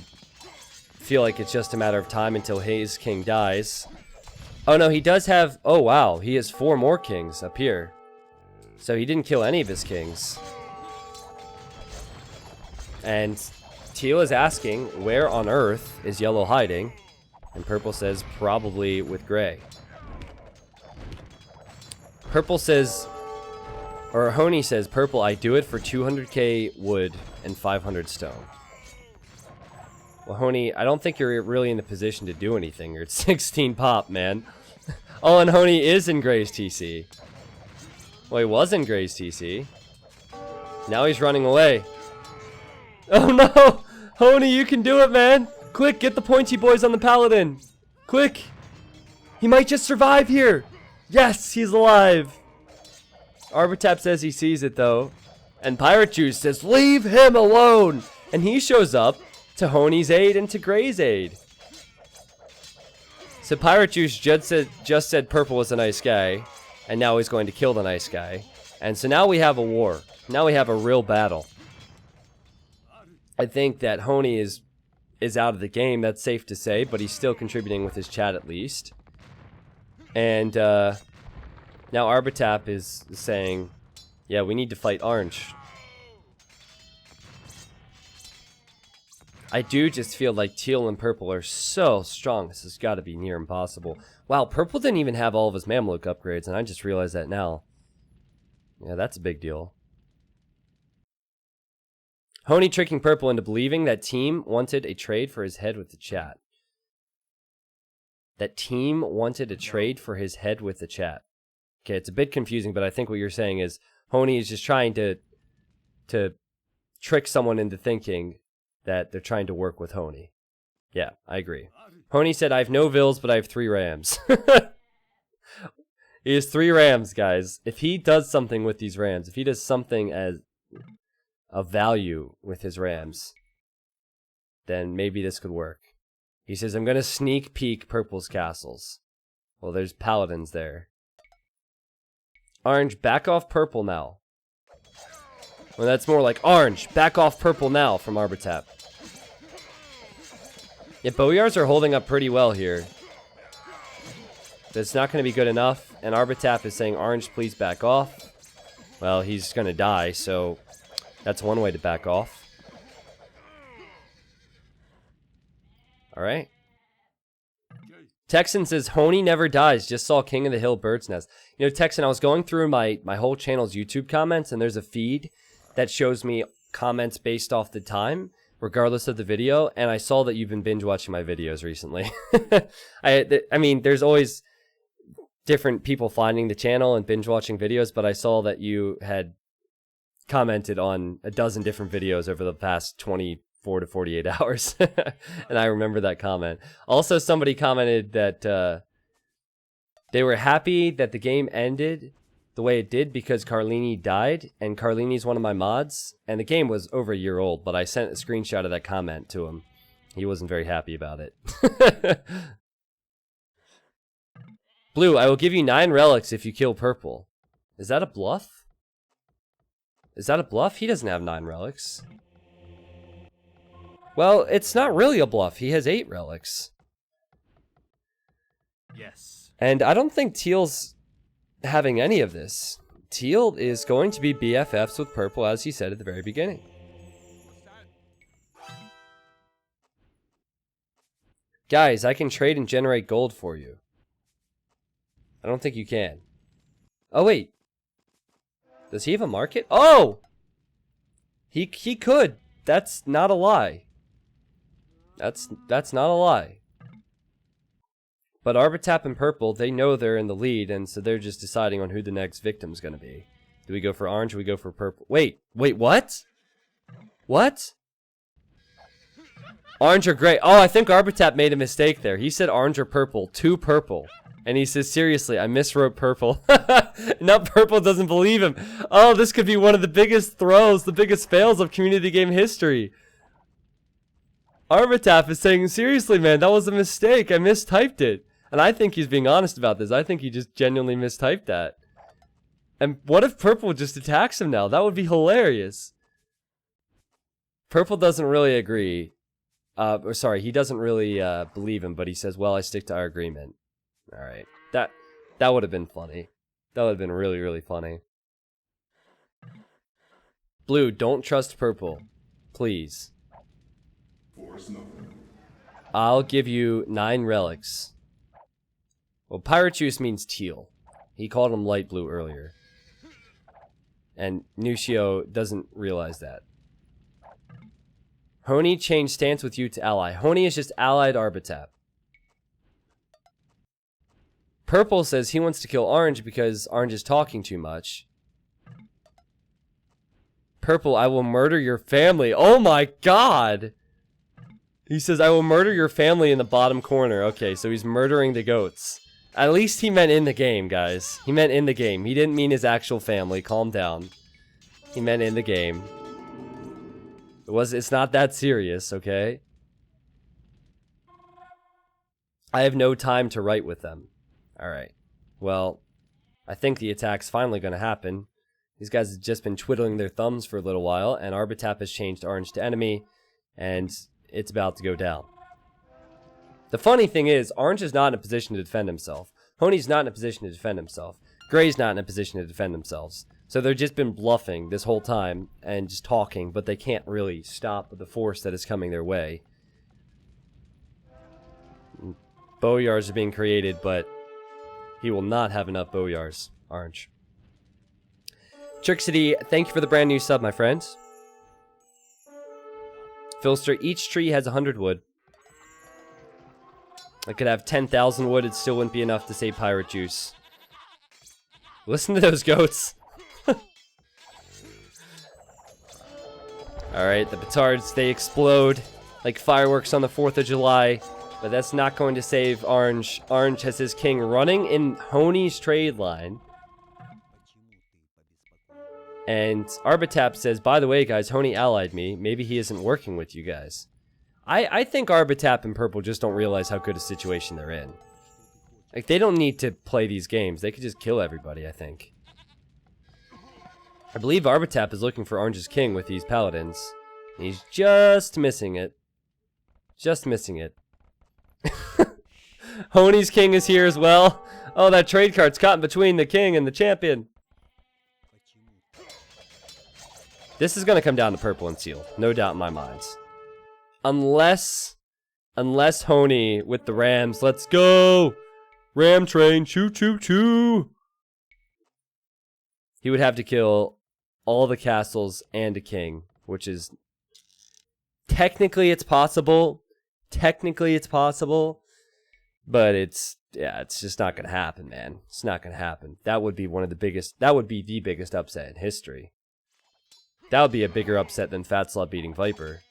feel like it's just a matter of time until his king dies. Oh no, he does have... Oh wow, he has 4 more kings up here. So he didn't kill any of his kings. And Teal is asking, where on earth is Yellow hiding? And Purple says, probably with Grey. Purple says, Or Honey says, purple, I do it for 200k wood and 500 stone. Well, Honey, I don't think you're really in the position to do anything. You're at 16 pop, man. Oh, and Honey is in Gray's TC. Well, he was in Gray's TC. Now he's running away. Oh no! Honey, you can do it, man! Quick, get the pointy boys on the paladin! Quick! He might just survive here! Yes, he's alive! Arbatap says he sees it though. And Pirate Juice says, leave him alone! And he shows up to Honey's aid and to Gray's aid. So Pirate Juice just said purple was a nice guy. And now he's going to kill the nice guy. And so now we have a war. Now we have a real battle. I think that Honey is out of the game, that's safe to say, but he's still contributing with his chat at least. And now Arbatap is saying, yeah, we need to fight Orange. I do just feel like teal and purple are so strong. This has got to be near impossible. Wow, purple didn't even have all of his Mameluke upgrades, and I just realized that now. Yeah, that's a big deal. Honey tricking purple into believing that team wanted a trade for his head with the chat. That team wanted a trade for his head with the chat. Okay, it's a bit confusing, but I think what you're saying is Honey is just trying to trick someone into thinking that they're trying to work with Honey. Yeah, I agree. Honey said, I have no vills, but I have 3 rams. He has 3 rams, guys. If he does something with these rams, if he does something as of value with his rams, then maybe this could work. He says, I'm going to sneak peek purple's castles. Well, there's paladins there. Orange, back off purple now. Well, that's more like orange, back off purple now from Arbatap. Yeah, Boyars are holding up pretty well here. That's not going to be good enough. And Arbatap is saying, orange, please back off. Well, he's going to die, so that's one way to back off. Alright. Texan says, Honey never dies, just saw King of the Hill Bird's Nest. You know, Texan, I was going through my whole channel's YouTube comments, and there's a feed that shows me comments based off the time, regardless of the video, and I saw that you've been binge watching my videos recently. I mean, there's always different people finding the channel and binge watching videos, but I saw that you had commented on a dozen different videos over the past 24 to 48 hours. And I remember that comment. Also, somebody commented that they were happy that the game ended the way it did because Carlini died, and Carlini's one of my mods, and the game was over a year old, but I sent a screenshot of that comment to him. He wasn't very happy about it. Blue, I will give you 9 relics if you kill purple. Is that a bluff? Is that a bluff? He doesn't have 9 relics. Well, it's not really a bluff. He has 8 relics. Yes. And I don't think Teal's having any of this. Teal is going to be BFFs with purple, as he said at the very beginning. Guys, I can trade and generate gold for you. I don't think you can. Oh, wait. Does he have a market? Oh! He could. That's not a lie. That's not a lie. But Arbatap and purple, they know they're in the lead, and so they're just deciding on who the next victim's gonna be. Do we go for orange or we go for purple? Wait, what? What? Orange or gray? Oh, I think Arbatap made a mistake there. He said orange or purple to purple. And he says, seriously, I miswrote purple. Now purple doesn't believe him. Oh, this could be one of the biggest throws, the biggest fails of community game history. Arbatap is saying, seriously, man, that was a mistake. I mistyped it. And I think he's being honest about this. I think he just genuinely mistyped that. And what if purple just attacks him now? That would be hilarious. Purple doesn't really agree. Or sorry, he doesn't really believe him, but he says, well, I stick to our agreement. Alright. That would have been funny. That would have been really, really funny. Blue, don't trust purple. Please. I'll give you 9 relics. Well, Pirate Juice means teal. He called him light blue earlier. And Nushio doesn't realize that. Honi changed stance with you to ally. Honi is just allied Arbatap. Purple says he wants to kill Orange because Orange is talking too much. Purple, I will murder your family. Oh my god! He says, I will murder your family in the bottom corner. Okay, so he's murdering the goats. At least he meant in the game, guys. He meant in the game. He didn't mean his actual family. Calm down. He meant in the game. It's not that serious, okay? I have no time to write with them. Alright. Well, I think the attack's finally going to happen. These guys have just been twiddling their thumbs for a little while, and Arbatap has changed Orange to enemy, and it's about to go down. The funny thing is, Orange is not in a position to defend himself. Honi's not in a position to defend himself. Gray's not in a position to defend themselves. So they've just been bluffing this whole time and just talking, but they can't really stop the force that is coming their way. Boyars are being created, but he will not have enough Boyars, Orange. Trickcity, thank you for the brand new sub, my friends. Filster, each tree has 100 wood. I could have 10,000 wood, it still wouldn't be enough to save Pirate Juice. Listen to those goats. Alright, the petards, they explode like fireworks on the 4th of July. But that's not going to save Orange. Orange has his king running in Honi's trade line. And Arbatap says, by the way, guys, Honi allied me. Maybe he isn't working with you guys. I think Arbatap and Purple just don't realize how good a situation they're in. Like, they don't need to play these games. They could just kill everybody, I think. I believe Arbatap is looking for Orange's king with these paladins. He's just missing it. Just missing it. Honi's king is here as well. Oh, that trade card's caught in between the king and the champion. This is going to come down to Purple and Seal. No doubt in my mind. Unless Honi with the Rams. Let's go! Ram train, choo choo choo! He would have to kill all the castles and a king, which is... Technically it's possible. Technically it's possible. But it's just not going to happen, man. It's not going to happen. That would be one of the biggest... That would be the biggest upset in history. That would be a bigger upset than Fatslot beating Viper.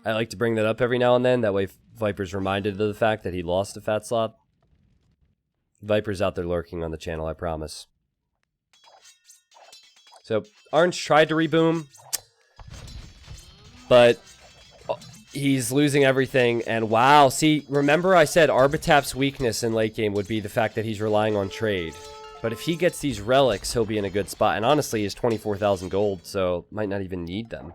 I like to bring that up every now and then. That way Viper's reminded of the fact that he lost to Fatslot. Viper's out there lurking on the channel, I promise. So, Orange tried to reboom. But he's losing everything. And wow, see, remember I said Arbatap's weakness in late game would be the fact that he's relying on trade. But if he gets these relics, he'll be in a good spot. And honestly, he has 24,000 gold, so might not even need them.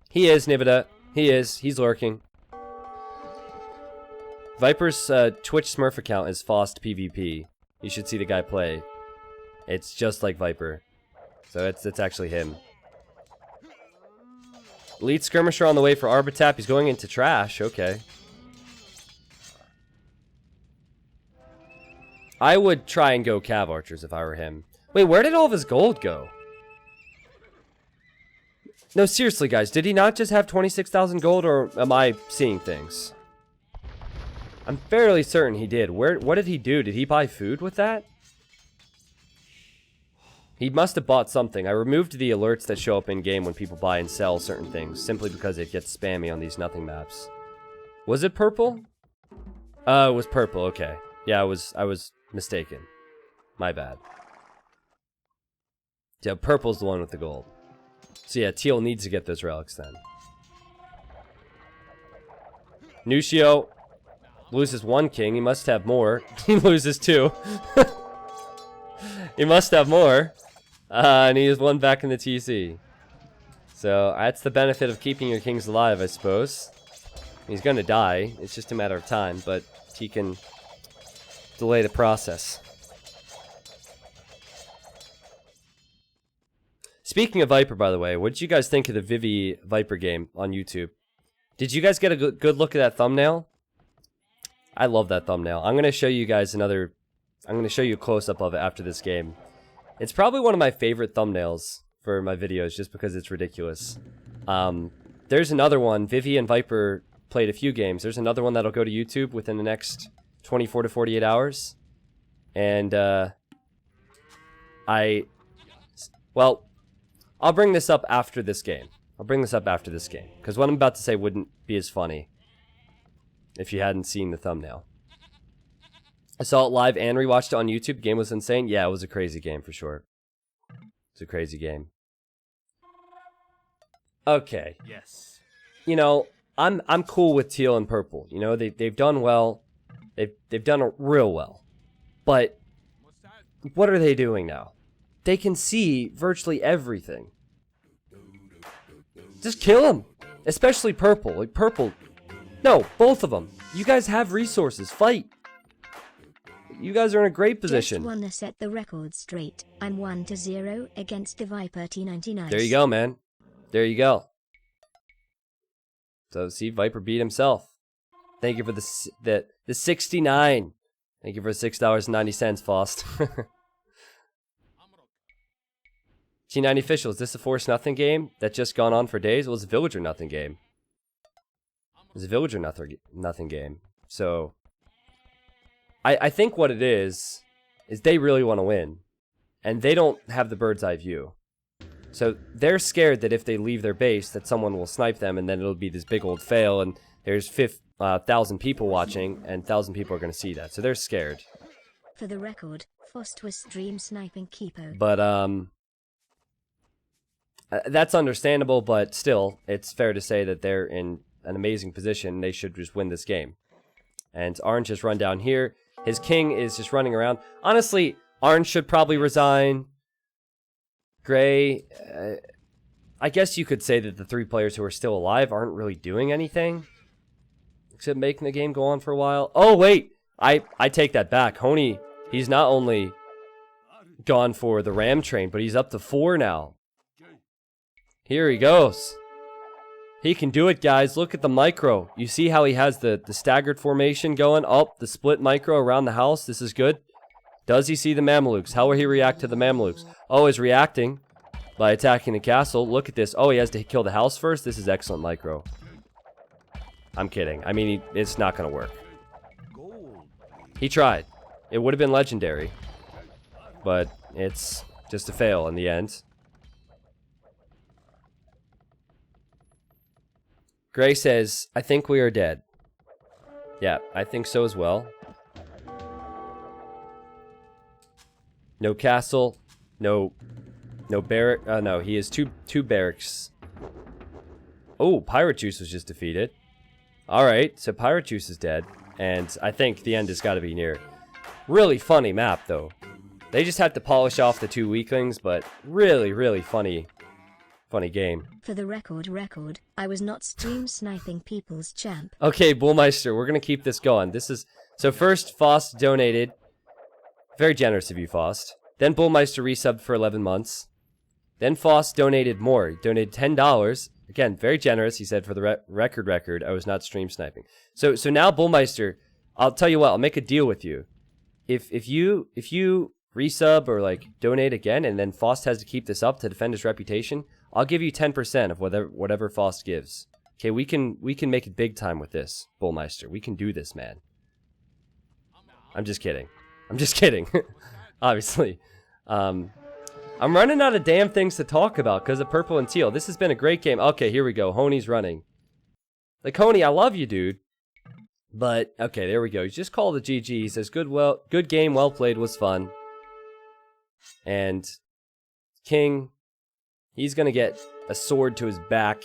He is, Nivida. He is. He's lurking. Viper's Twitch Smurf account is Faust PvP. You should see the guy play. It's just like Viper. So it's actually him. Elite Skirmisher on the way for Arbatap. He's going into trash. Okay. I would try and go Cav Archers if I were him. Wait, where did all of his gold go? No, seriously, guys. Did he not just have 26,000 gold, or am I seeing things? I'm fairly certain he did. What did he do? Did he buy food with that? He must have bought something. I removed the alerts that show up in-game when people buy and sell certain things, simply because it gets spammy on these nothing maps. Was it purple? It was purple, okay. Yeah, I was mistaken. My bad. Yeah, purple's the one with the gold. So yeah, teal needs to get those relics then. Nushio loses one king. He must have more. He loses two. He must have more. And he has one back in the TC. So that's the benefit of keeping your kings alive, I suppose. He's going to die. It's just a matter of time, but he can delay the process. Speaking of Viper, by the way, what did you guys think of the Vivi Viper game on YouTube? Did you guys get a good look at that thumbnail? I love that thumbnail. I'm going to show you guys another... I'm going to show you a close-up of it after this game. It's probably one of my favorite thumbnails for my videos just because it's ridiculous. There's another one. Vivi and Viper played a few games. There's another one that'll go to YouTube within the next 24 to 48 hours. And, well, I'll bring this up after this game. Because what I'm about to say wouldn't be as funny if you hadn't seen the thumbnail. I saw it live and rewatched it on YouTube. The game was insane. Yeah, it was a crazy game for sure. It's a crazy game. Okay. Yes. You know, I'm cool with teal and purple. You know, they've done well. They've done it real well. But what are they doing now? They can see virtually everything. Just kill them. Especially purple. Like purple. No, both of them. You guys have resources. Fight. You guys are in a great position. Just wanna set the record straight. I'm 1-0 against the Viper T99. There you go, man. There you go. So see, Viper beat himself. Thank you for the 69. Thank you for $6.90, Faust. T90 official, is this a Force Nothing game that just gone on for days? Well, it's a Villager Nothing game. It's a Villager Nothing game. So I think what it is they really want to win. And they don't have the bird's eye view. So they're scared that if they leave their base, that someone will snipe them, and then it'll be this big old fail, and there's 1,000 people watching, and 1,000 people are going to see that. So they're scared. For the record, Fost was stream sniping Kipo. But, that's understandable, but still, it's fair to say that they're in an amazing position. They should just win this game. And Orange just run down here. His king is just running around. Honestly, Orange should probably resign. Gray, I guess you could say that the 3 players who are still alive aren't really doing anything. Except making the game go on for a while. Oh, wait! I take that back. Honey, he's not only gone for the ram train, but he's up to 4 now. Here he goes. He can do it, guys. Look at the micro. You see how he has the staggered formation going? Oh, the split micro around the house. This is good. Does he see the Mamelukes? How will he react to the Mamelukes? Oh, he's reacting by attacking the castle. Look at this. Oh, he has to kill the house first? This is excellent micro. I'm kidding. I mean, it's not going to work. He tried. It would have been legendary. But it's just a fail in the end. Gray says, I think we are dead. Yeah, I think so as well. No castle. No barrack. No, he has two barracks. Oh, Pirate Juice was just defeated. Alright, so Pirate Juice is dead. And I think the end has got to be near. Really funny map, though. They just had to polish off the 2 weaklings, but really, really funny game. For the record, I was not stream sniping people's champ. Okay, Bullmeister, we're going to keep this going. This is... So first, Faust donated. Very generous of you, Faust. Then Bullmeister resubbed for 11 months. Then Faust donated more. He donated $10. Again, very generous. He said, for the record, I was not stream sniping. So now, Bullmeister, I'll tell you what, I'll make a deal with you. If you resub or like donate again, and then Faust has to keep this up to defend his reputation, I'll give you 10% of whatever Faust gives. Okay, we can make it big time with this, Bullmeister. We can do this, man. I'm just kidding. Obviously. I'm running out of damn things to talk about because of purple and teal. This has been a great game. Okay, here we go. Honey's running. Like, Honey, I love you, dude. But, okay, there we go. He just called the GG. He says, good game, well played, was fun. And King, he's going to get a sword to his back.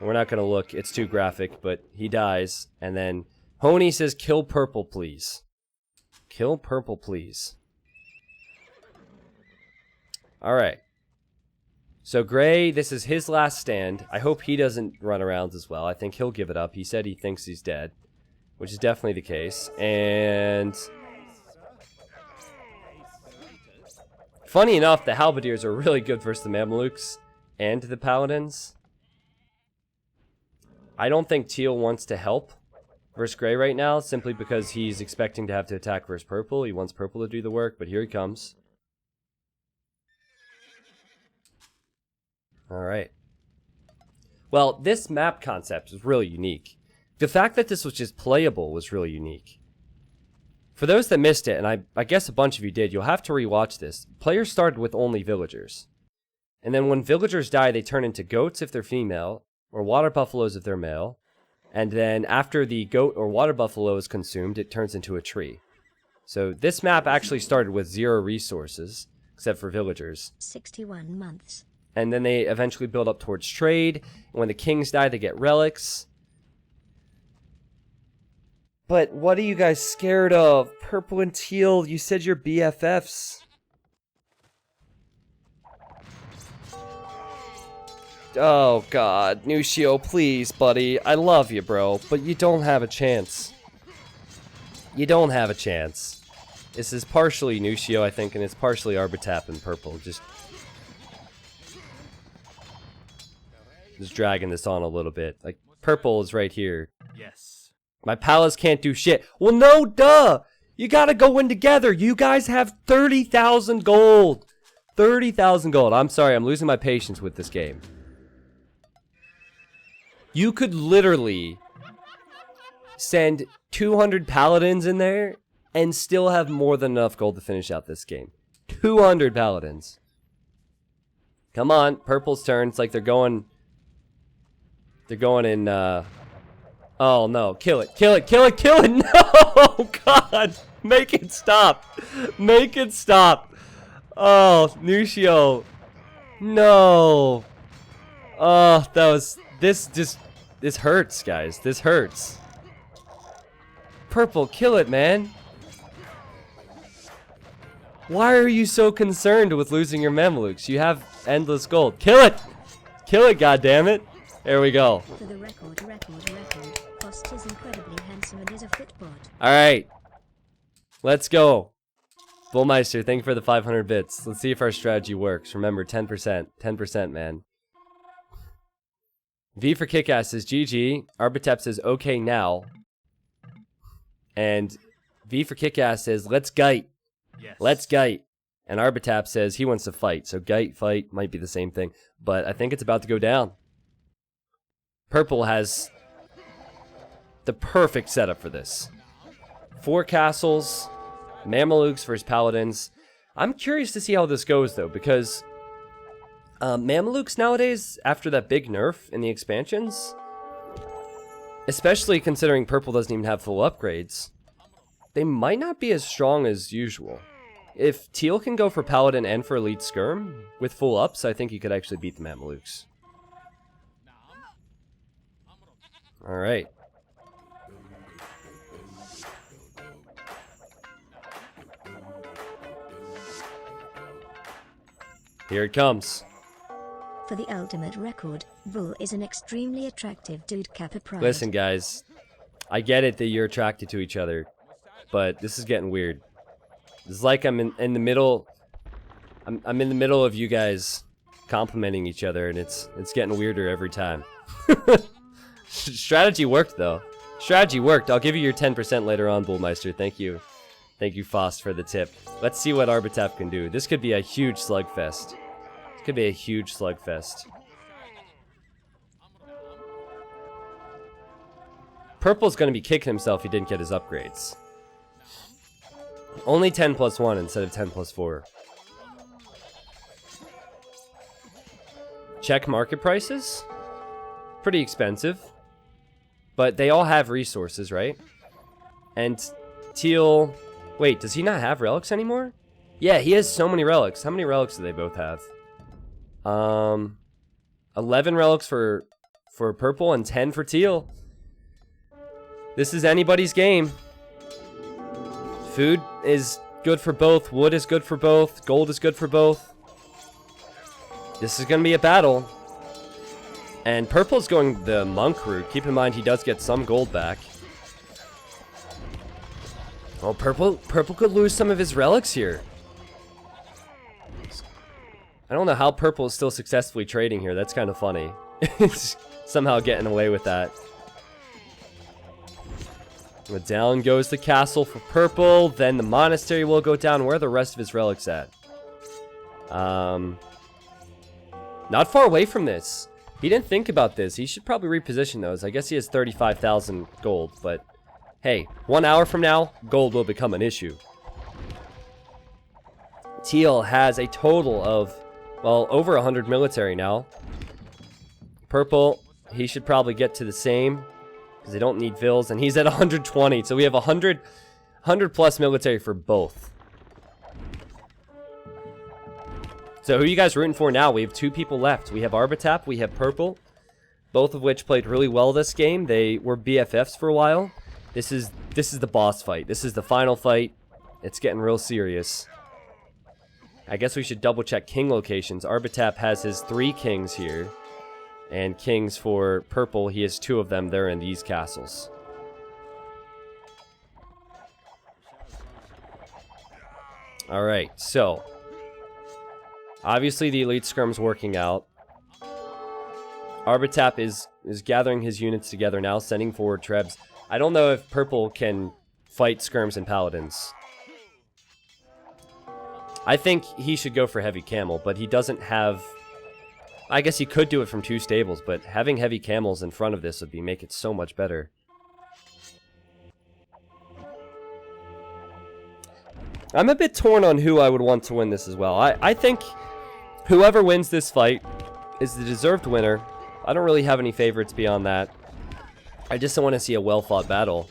We're not going to look. It's too graphic, but he dies. And then Honey says, kill purple, please. Kill purple, please. Alright. So Gray, this is his last stand. I hope he doesn't run around as well. I think he'll give it up. He said he thinks he's dead, which is definitely the case. And funny enough, the Halberdiers are really good versus the Mamelukes and the Paladins. I don't think Teal wants to help versus gray right now, simply because he's expecting to have to attack versus purple. He wants purple to do the work, but here he comes. Alright. Well, this map concept is really unique. The fact that this was just playable was really unique. For those that missed it, and I guess a bunch of you did, you'll have to rewatch this. Players started with only villagers. And then when villagers die, they turn into goats if they're female, or water buffaloes if they're male. And then after the goat or water buffalo is consumed, it turns into a tree. So this map actually started with 0 resources, except for villagers. 61 months. And then they eventually build up towards trade. And when the kings die, they get relics. But what are you guys scared of? Purple and teal, you said you're BFFs. Oh god, Nushio, please, buddy. I love you, bro, but you don't have a chance. You don't have a chance. This is partially Nushio, I think, and it's partially Arbitap and purple. Just dragging this on a little bit. Like, purple is right here. Yes. My palace can't do shit. Well, no, duh! You gotta go in together. You guys have 30,000 gold. 30,000 gold. I'm sorry, I'm losing my patience with this game. You could literally send 200 paladins in there and still have more than enough gold to finish out this game. 200 paladins. Come on, purple's turn. It's like they're going in, oh no, kill it, kill it, kill it, kill it! No! God! Make it stop! Make it stop! Oh, Nushio. No! Oh, this hurts, guys. This hurts. Purple, kill it, man. Why are you so concerned with losing your Mamelukes? You have endless gold. Kill it! Kill it, goddammit! There we go. For the record. Cost is incredibly handsome and is a footbot. Alright. Let's go. Bullmeister, thank you for the 500 bits. Let's see if our strategy works. Remember, 10%. 10%, man. V for Kickass says GG. Arbitep says okay now. And V for Kickass says let's gite. Yes. Let's gite. And Arbitap says he wants to fight. So gite, fight might be the same thing. But I think it's about to go down. Purple has the perfect setup for this. 4 castles, Mamelukes versus Paladins. I'm curious to see how this goes, though, because Mamelukes nowadays, after that big nerf in the expansions, especially considering Purple doesn't even have full upgrades, they might not be as strong as usual. If Teal can go for Paladin and for Elite Skirm with full ups, I think he could actually beat the Mamelukes. Alright. Here it comes. For the ultimate record, Bull is an extremely attractive dude. Kappa Pride. Listen, guys. I get it that you're attracted to each other, but this is getting weird. It's like I'm in the middle. I'm in the middle of you guys complimenting each other, and it's getting weirder every time. Strategy worked, though. Strategy worked. I'll give you your 10% later on, Bullmeister. Thank you. Thank you, Fost, for the tip. Let's see what Arbitef can do. This could be a huge slugfest. This could be a huge slugfest. Purple's gonna be kicking himself if he didn't get his upgrades. Only 10+1 instead of 10+4. Check market prices. Pretty expensive. But they all have resources, right? And Teal... Wait, does he not have relics anymore? Yeah, he has so many relics. How many relics do they both have? 11 relics for Purple and 10 for Teal. This is anybody's game. Food is good for both. Wood is good for both. Gold is good for both. This is going to be a battle. And Purple's going the monk route. Keep in mind he does get some gold back. Oh, Purple could lose some of his relics here. I don't know how Purple is still successfully trading here. That's kind of funny. Somehow getting away with that. But down goes the castle for purple. Then the monastery will go down. Where are the rest of his relics at? Not far away from this. He didn't think about this. He should probably reposition those. I guess he has 35,000 gold, but hey, 1 hour from now, gold will become an issue. Teal has a total of, well, over 100 military now. Purple, he should probably get to the same, because they don't need vills, and he's at 120, so we have 100 plus military for both. So who are you guys rooting for now? We have 2 people left. We have Arbatap, we have Purple, both of which played really well this game. They were BFFs for a while. This is the boss fight. This is the final fight. It's getting real serious. I guess we should double check king locations. Arbatap has his 3 kings here. And kings for Purple, he has 2 of them. They're in these castles. Alright, so obviously the elite skirm's working out. Arbatap is gathering his units together now, sending forward trebs. I don't know if Purple can fight skirms and paladins. I think he should go for heavy camel, but he doesn't have... I guess he could do it from 2 stables, but having heavy camels in front of this would make it so much better. I'm a bit torn on who I would want to win this as well. I think whoever wins this fight is the deserved winner. I don't really have any favorites beyond that. I just don't want to see a well-fought battle.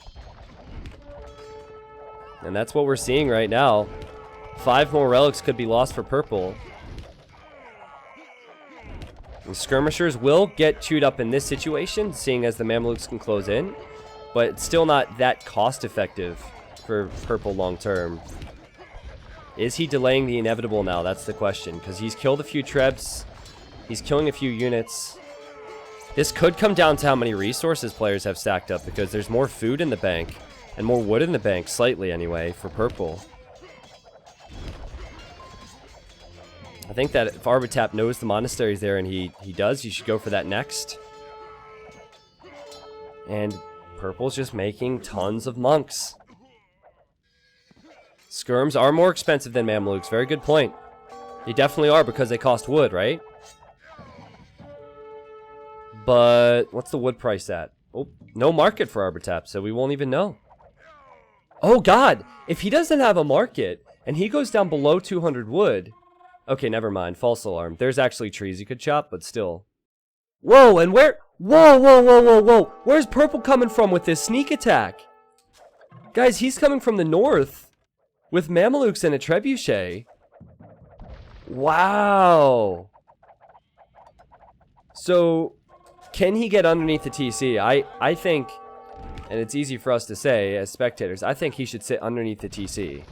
And that's what we're seeing right now. 5 more relics could be lost for Purple. And skirmishers will get chewed up in this situation, seeing as the Mamluks can close in. But it's still not that cost-effective for Purple long-term. Is he delaying the inevitable now? That's the question. Because he's killed a few trebs. He's killing a few units. This could come down to how many resources players have stacked up, because there's more food in the bank. And more wood in the bank, slightly anyway, for Purple. I think that if Arbatap knows the monastery's there, and he does, he should go for that next. And Purple's just making tons of monks. Skirms are more expensive than Mamluks. Very good point. They definitely are, because they cost wood, right? But what's the wood price at? Oh, no market for Arbatap, so we won't even know. Oh god! If he doesn't have a market, and he goes down below 200 wood... Okay, never mind. False alarm. There's actually trees you could chop, but still. Whoa, and where... Whoa, whoa, whoa, whoa, whoa! Where's Purple coming from with this sneak attack? Guys, he's coming from the north. With Mamelukes and a trebuchet. Wow. So, can he get underneath the TC? I think, and it's easy for us to say as spectators, I think he should sit underneath the TC.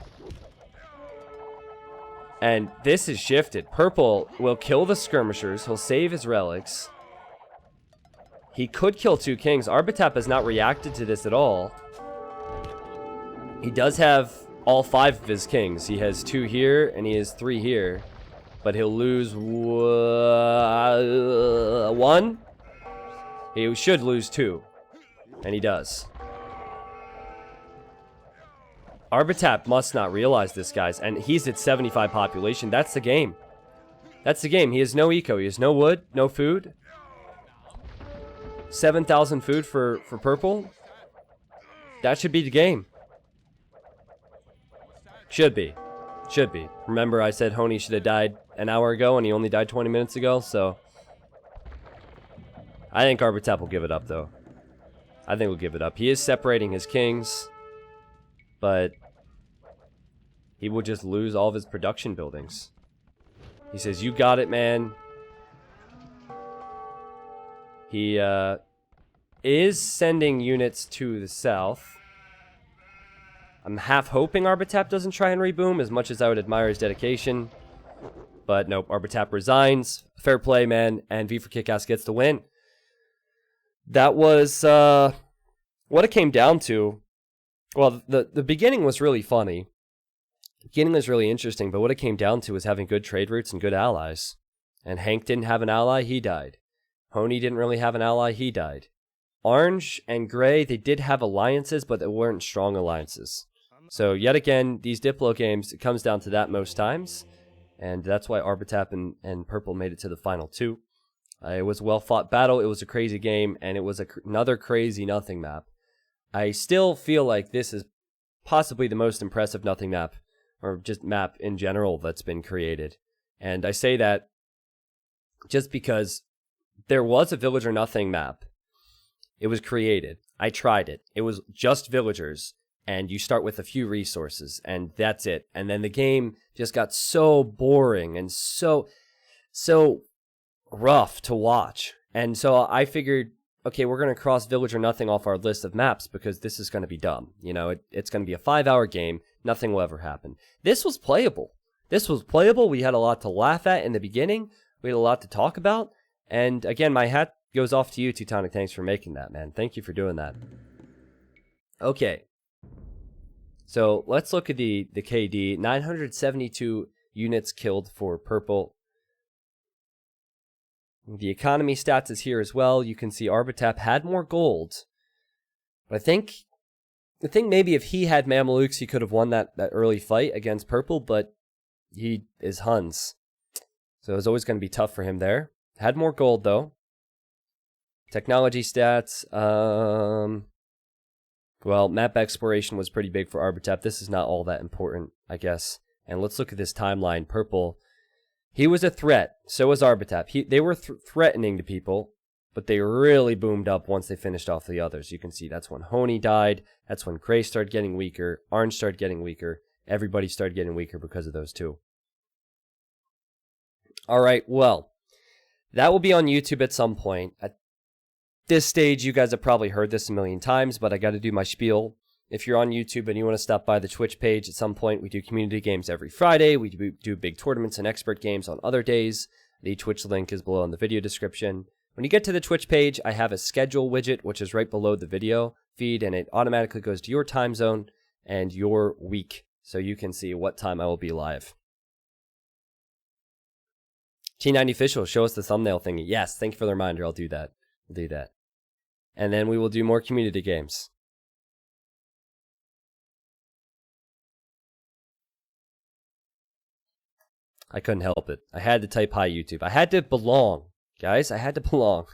And this is shifted. Purple will kill the skirmishers. He'll save his relics. He could kill 2 kings. Arbatap has not reacted to this at all. He does have all 5 of his kings. He has 2 here, and he has 3 here. But he'll lose 1. He should lose 2. And he does. Arbatap must not realize this, guys. And he's at 75 population. That's the game. That's the game. He has no eco. He has no wood, no food. 7,000 food for Purple. That should be the game. Should be. Should be. Remember I said Honey should have died an hour ago and he only died 20 minutes ago, so... I think Arbatap will give it up, though. I think we'll give it up. He is separating his kings, but he will just lose all of his production buildings. He says, you got it, man. He is sending units to the south. I'm half hoping Arbatap doesn't try and reboom, as much as I would admire his dedication. But nope, Arbatap resigns. Fair play, man, and V for Kickass gets the win. That was what it came down to. Well, the beginning was really funny. The beginning was really interesting, but what it came down to was having good trade routes and good allies. And Hank didn't have an ally, he died. Honey didn't really have an ally, he died. Orange and Gray, they did have alliances, but they weren't strong alliances. So yet again, these Diplo games, it comes down to that most times. And that's why Arbatap and Purple made it to the final two. It was a well-fought battle, it was a crazy game, and it was another crazy nothing map. I still feel like this is possibly the most impressive nothing map, or just map in general that's been created. And I say that just because there was a Villager Nothing map. It was created. I tried it. It was just villagers, and you start with a few resources, and that's it. And then the game just got so boring and so rough to watch. And so I figured, okay, we're going to cross Villager Nothing off our list of maps because this is going to be dumb. You know, it's going to be a 5-hour game. Nothing will ever happen. This was playable. We had a lot to laugh at in the beginning. We had a lot to talk about. And again, my hat goes off to you, Teutonic. Thanks for making that, man. Thank you for doing that. Okay. So let's look at the KD. 972 units killed for Purple. The economy stats is here as well. You can see Arbatap had more gold. But I think maybe if he had Mamelukes, he could have won that early fight against Purple, but he is Huns. So it was always going to be tough for him there. Had more gold, though. Technology stats. Well, map exploration was pretty big for Arbatap. This is not all that important, I guess. And let's look at this timeline. Purple, he was a threat. So was Arbatap. They were threatening to people, but they really boomed up once they finished off the others. You can see that's when Honey died. That's when Gray started getting weaker. Orange started getting weaker. Everybody started getting weaker because of those two. All right, well, that will be on YouTube at some point. At this stage, you guys have probably heard this a million times, but I got to do my spiel. If you're on YouTube and you want to stop by the Twitch page at some point, we do community games every Friday. We do big tournaments and expert games on other days. The Twitch link is below in the video description. When you get to the Twitch page, I have a schedule widget, which is right below the video feed, and it automatically goes to your time zone and your week, so you can see what time I will be live. T90 Official, show us the thumbnail thingy. Yes, thank you for the reminder. I'll do that. We'll do that. And then we will do more community games. I couldn't help it. I had to type hi YouTube. I had to belong. Guys, I had to belong.